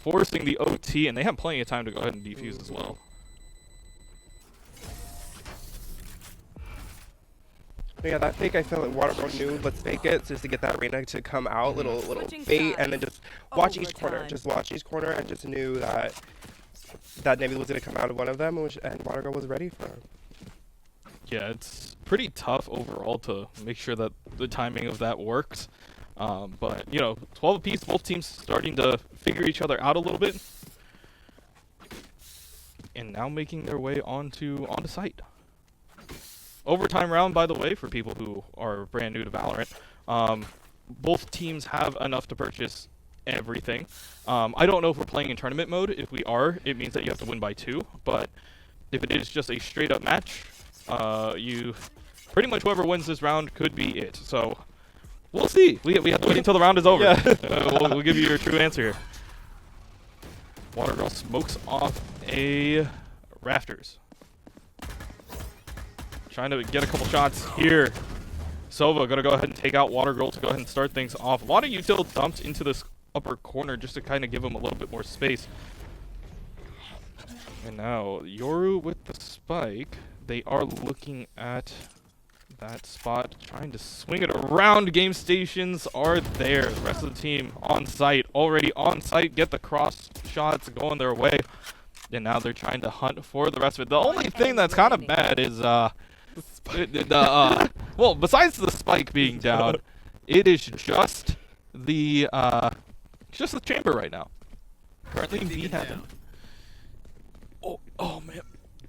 forcing the OT, and they have plenty of time to go ahead and defuse as well. Yeah, that fake, I feel like Water Girl knew, let's fake it, just to get that Reyna to come out, little bait, and then just watch each corner. Just watch each corner, and just knew that Nebula was going to come out of one of them, and Water Girl was ready for him. Yeah, it's pretty tough overall to make sure that the timing of that works. But, you know, 12 apiece, both teams starting to figure each other out a little bit. And now making their way onto site. Overtime round, by the way, for people who are brand new to Valorant. Both teams have enough to purchase everything. I don't know if we're playing in tournament mode. If we are, it means that you have to win by 2. But if it is just a straight up match, you pretty much whoever wins this round could be it. So we'll see. We have to wait until the round is over. Yeah. We'll give you your true answer here. Water Girl smokes off a rafters. Trying to get a couple shots here. Sova gonna go ahead and take out Water Girl to go ahead and start things off. A lot of util dumped into this upper corner just to kind of give him a little bit more space. And now Yoru with the spike. They are looking at that spot, trying to swing it around. Game stations are there. The rest of the team on site, already on site, get the cross shots going their way. And now they're trying to hunt for the rest of it. The only thing that's kind of bad is well, besides the spike being down, it is just the chamber right now. Currently B heaven. Oh man,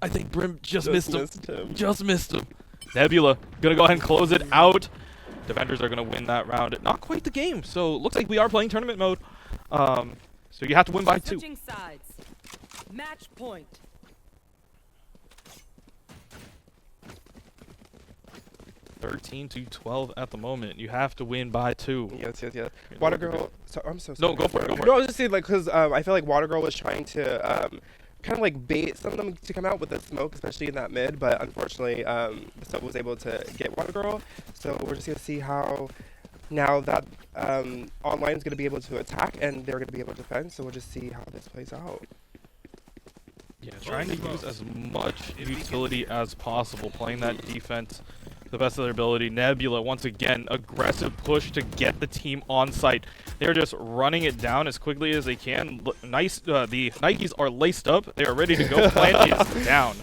I think Brim just missed him. Just missed him. Nebula gonna go ahead and close it out. Defenders are gonna win that round. Not quite the game, so it looks like we are playing tournament mode. So you have to win by 2. Switching sides. Match point. 13-12 at the moment. You have to win by 2. Yes. Water Girl. So, I'm so sorry. No, go for it. No, I was just saying, like, because I feel like Water Girl was trying to kind of like bait some of them to come out with the smoke, especially in that mid. But unfortunately, Sub was able to get Water Girl. So we're just gonna see how now that online is gonna be able to attack and they're gonna be able to defend. So we'll just see how this plays out. Yeah, trying to use as much utility as possible, playing that defense the best of their ability. Nebula, once again, aggressive push to get the team on site. They're just running it down as quickly as they can. Nice, the Nikes are laced up. They are ready to go. Plant is down.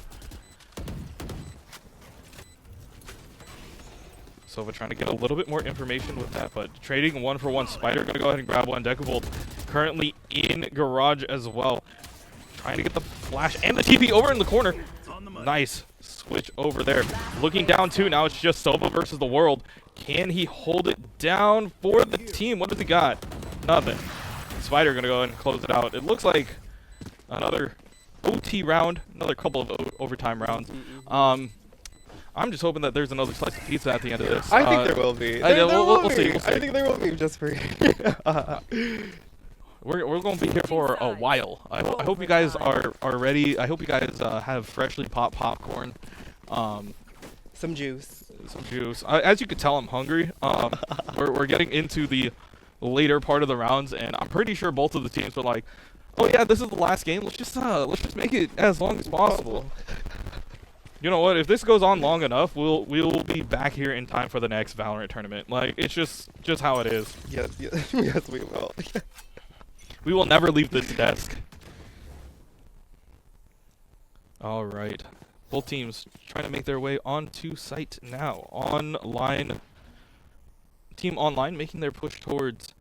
Sova trying to get a little bit more information with that, but trading 1-for-1. Spider gonna go ahead and grab one. Decavolt currently in garage as well. Trying to get the flash and the TP over in the corner. Nice switch over there. Looking down too. Now it's just Sova versus the world. Can he hold it down for the team? What does he got? Nothing. Spider gonna go ahead and close it out. It looks like another OT round, another couple of overtime rounds. I'm just hoping that there's another slice of pizza at the end of this. I think there will be. We'll see. I think there will be, just for We're going to be here for a while. I hope you guys are ready. I hope you guys have freshly popped popcorn. Some juice. As you can tell, I'm hungry. We're getting into the later part of the rounds, and I'm pretty sure both of the teams were like, "Oh yeah, this is the last game. Let's just make it as long as possible." You know what? If this goes on long enough, we'll be back here in time for the next Valorant tournament. Like, it's just how it is. Yes, we will. We will never leave this desk. All right. Both teams trying to make their way onto site now. Online. Team online making their push towards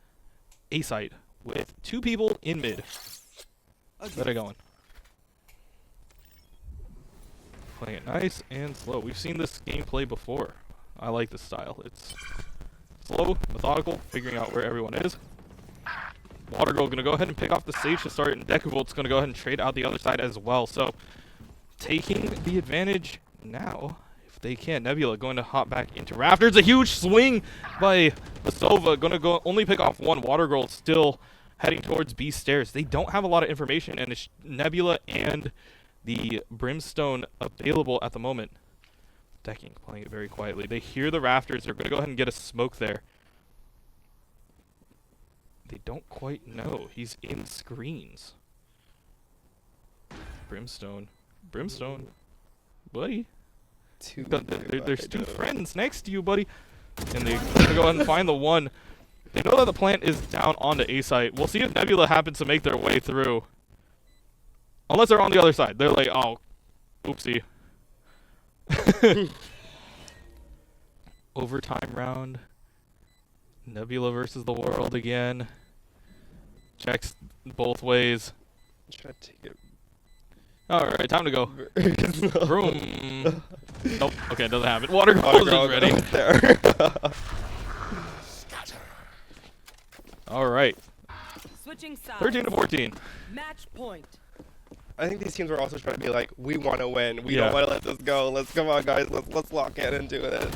A site with 2 people in mid. Where they going? Playing it nice and slow. We've seen this gameplay before. I like this style. It's slow, methodical, figuring out where everyone is. Water Girl gonna go ahead and pick off the stage to start, and Decavolt's gonna go ahead and trade out the other side as well. So taking the advantage now, if they can. Nebula going to hop back into rafters. A huge swing by Sova. Gonna go only pick off one. Water Girl still heading towards B stairs. They don't have a lot of information, and it's Nebula and the Brimstone available at the moment. Decking, playing it very quietly. They hear the rafters. They're going to go ahead and get a smoke there. They don't quite know. He's in screens. Brimstone. Brimstone. Buddy. There's two friends next to you, buddy. And they're going to go ahead and find the one. They know that the plant is down on the A site. We'll see if Nebula happens to make their way through. Unless they're on the other side. They're like, oh, oopsie. Overtime round. Nebula versus the world again. Checks both ways. Try to take it. Alright, time to go. Room. Nope. Okay, it doesn't happen. Water girl is ready. There. Alright. Switching sides. 13 to 14. Match point. I think these teams were also trying to be like, we want to win. We Yeah. don't want to let this go. Let's come on, guys. Let's lock in and do it.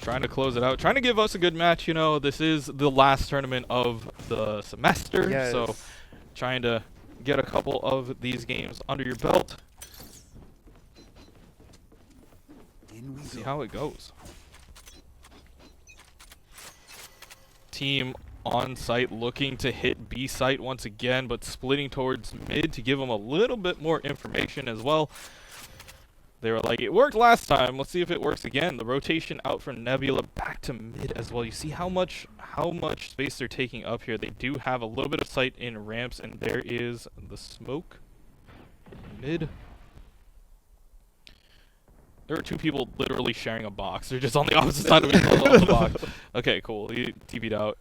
Trying to close it out. Trying to give us a good match. You know, this is the last tournament of the semester. Yes. So, trying to get a couple of these games under your belt. In we See go. how it goes. Team on site looking to hit B site once again, but splitting towards mid to give them a little bit more information as well. They were like, it worked last time, let's see if it works again. The rotation out from Nebula back to mid as well. You see how much space they're taking up here. They do have a little bit of sight in ramps, and there is the smoke. Mid. There are two people literally sharing a box. They're just on the opposite side of the box. Okay, cool. He TP'd out.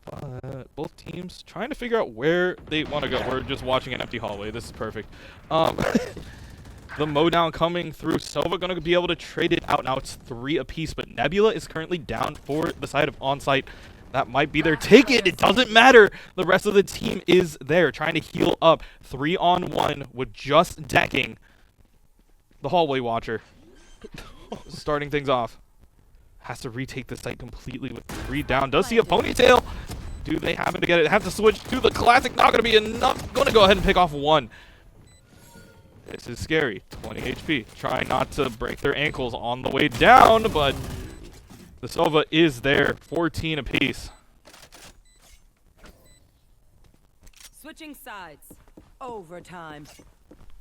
But both teams trying to figure out where they want to go. We're just watching an empty hallway. This is perfect. The mowdown coming through. Sova going to be able to trade it out. Now it's 3 apiece, but Nebula is currently down for the side of onsite. That might be their ticket. It doesn't matter. The rest of the team is there trying to heal up. 3-on-1 with just decking. The hallway watcher starting things off. Has to retake the site completely with 3 down. Does see a ponytail. Do they happen to get it? Have to switch to the classic. Not going to be enough. Going to go ahead and pick off 1. This is scary. 20 HP. Try not to break their ankles on the way down, but the Sova is there. 14 apiece. Switching sides. Overtime.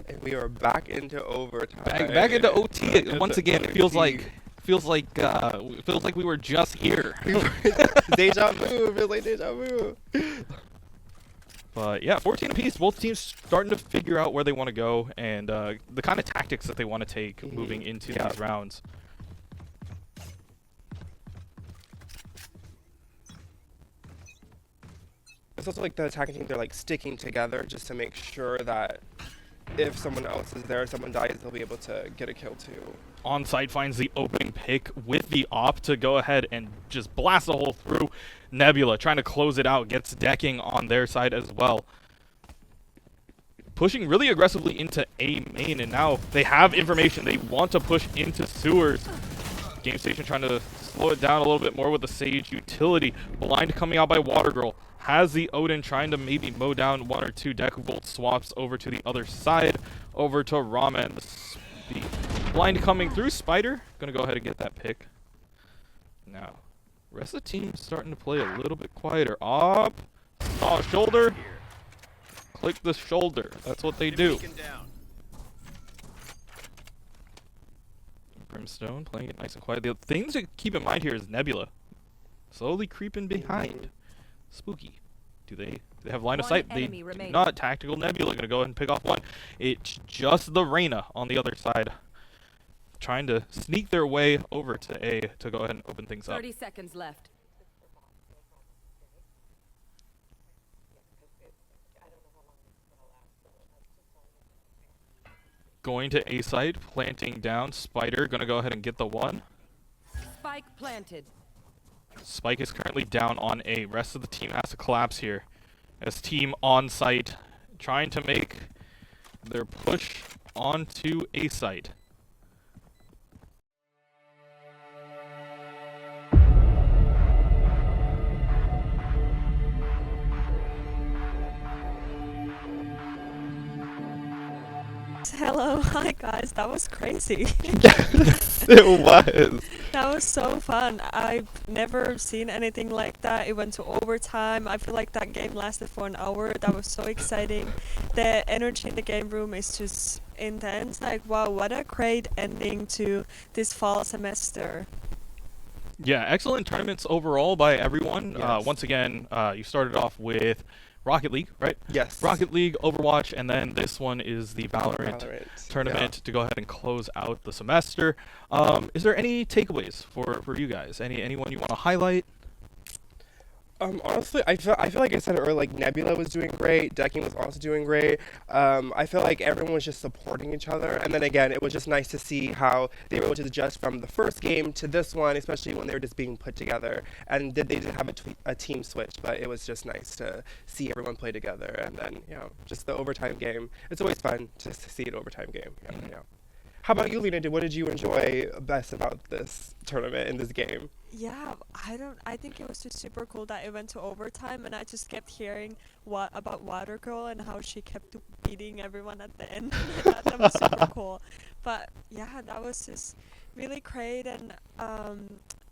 And we are back into overtime. Back into OT once again. It feels OT. like we were just here. Deja vu. Feels like deja vu. But yeah, 14 apiece. Both teams starting to figure out where they want to go and the kind of tactics that they want to take moving into these rounds. It's also like the attacking teams are like sticking together just to make sure that if someone else is there, someone dies, they'll be able to get a kill too. Onsite finds the opening pick with the op to go ahead and just blast a hole through. Nebula trying to close it out, gets decking on their side as well. Pushing really aggressively into A main, and now they have information. They want to push into sewers. Game Station trying to slow it down a little bit more with the Sage utility. Blind coming out by Water Girl. Has the Odin trying to maybe mow down 1 or 2 deck volt swaps over to the other side. Over to Ramen. The blind coming through. Spider gonna go ahead and get that pick. Now, rest of the team starting to play a little bit quieter. Up. Oh, shoulder. Click the shoulder. That's what they do. Down. Brimstone playing it nice and quiet. The things to keep in mind here is Nebula slowly creeping behind. Spooky. Do they have line of One sight? They enemy do remaining. not. Tactical Nebula gonna go ahead and pick off 1. It's just the Reyna on the other side, trying to sneak their way over to A to go ahead and open things up. 30 seconds left. Going to A side, planting down. Spider gonna go ahead and get the 1. Spike planted. Spike is currently down on A. Rest of the team has to collapse here. As team on site trying to make their push onto A site. Yes, hello, hi guys. That was crazy. Yes, it was. That was so fun. I've never seen anything like that. It went to overtime. I feel like that game lasted for an hour. That was so exciting. The energy in the game room is just intense. Like, wow, what a great ending to this fall semester. Yeah, excellent tournaments overall by everyone. Yes. Once again, you started off with Rocket League, right? Yes. Rocket League, Overwatch, and then this one is the Valorant tournament yeah. to go ahead and close out the semester. Is there any takeaways for you guys? Anyone you want to highlight? Honestly, I feel like I said it earlier, like Nebula was doing great, Decking was also doing great. I feel like everyone was just supporting each other, and then again, it was just nice to see how they were able to adjust from the first game to this one, especially when they were just being put together. And they did have a team switch, but it was just nice to see everyone play together. And then, just the overtime game. It's always fun to see an overtime game. Yeah. How about you, Lena? What did you enjoy best about this tournament and this game? Yeah, I think it was just super cool that it went to overtime, and I just kept hearing about Water Girl and how she kept beating everyone at the end. That was super cool. But yeah, that was just really great, and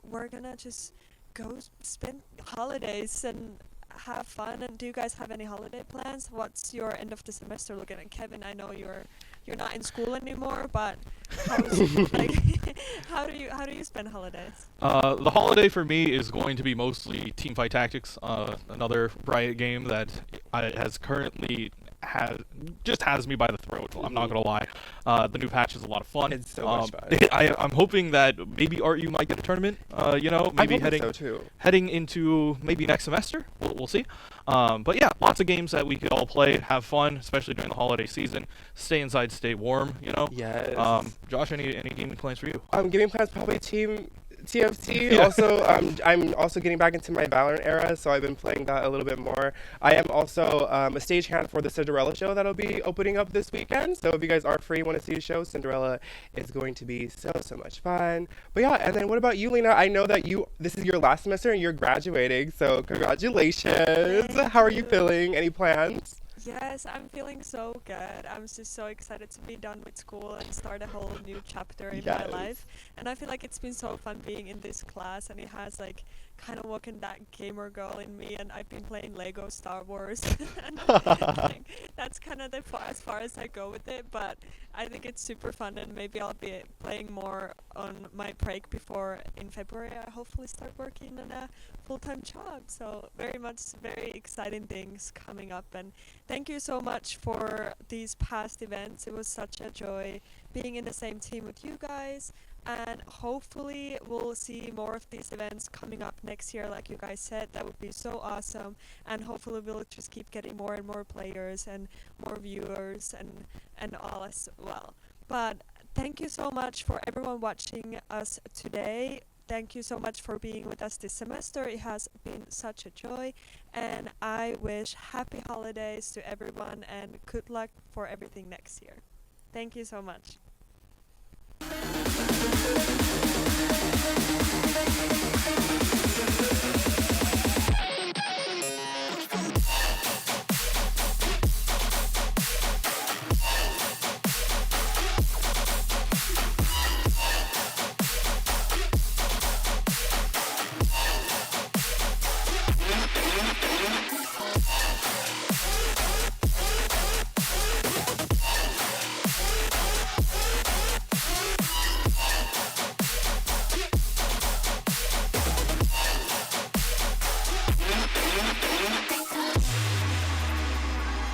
we're gonna just go spend holidays and have fun. And do you guys have any holiday plans? What's your end of the semester looking at? Kevin, I know you're not in school anymore, but like how do you spend holidays? The holiday for me is going to be mostly Teamfight Tactics, another Riot game that has me by the throat. I'm not gonna lie. The new patch is a lot of fun. It's so much fun. I'm hoping that maybe ARTU might get a tournament. Maybe heading into maybe next semester. We'll see. But yeah, lots of games that we could all play, have fun, especially during the holiday season. Stay inside, stay warm. Yes. Josh, any gaming plans for you? Gaming plans probably TFT. Yeah. Also, I'm also getting back into my Valorant era, so I've been playing that a little bit more. I am also a stagehand for the Cinderella show that'll be opening up this weekend. So if you guys are free, want to see the show, Cinderella is going to be so much fun. But yeah, and then what about you, Lena? I know that this is your last semester and you're graduating, so congratulations. How are you feeling? Any plans? Yes, I'm feeling so good. I'm just so excited to be done with school and start a whole new chapter in my life. And I feel like it's been so fun being in this class, and it has like kind of woken that gamer girl in me, and I've been playing Lego Star Wars. Like, that's kind of as far as I go with it, but I think it's super fun, and maybe I'll be playing more on my break before in February I hopefully start working on a full-time job. So very exciting things coming up, and thank you so much for these past events. It was such a joy being in the same team with you guys, and hopefully we'll see more of these events coming up next year, like you guys said. That would be so awesome, and hopefully we'll just keep getting more and more players and more viewers and all as well. But thank you so much for everyone watching us today. Thank you so much for being with us this semester. It has been such a joy, and I wish happy holidays to everyone and good luck for everything next year. Thank you so much.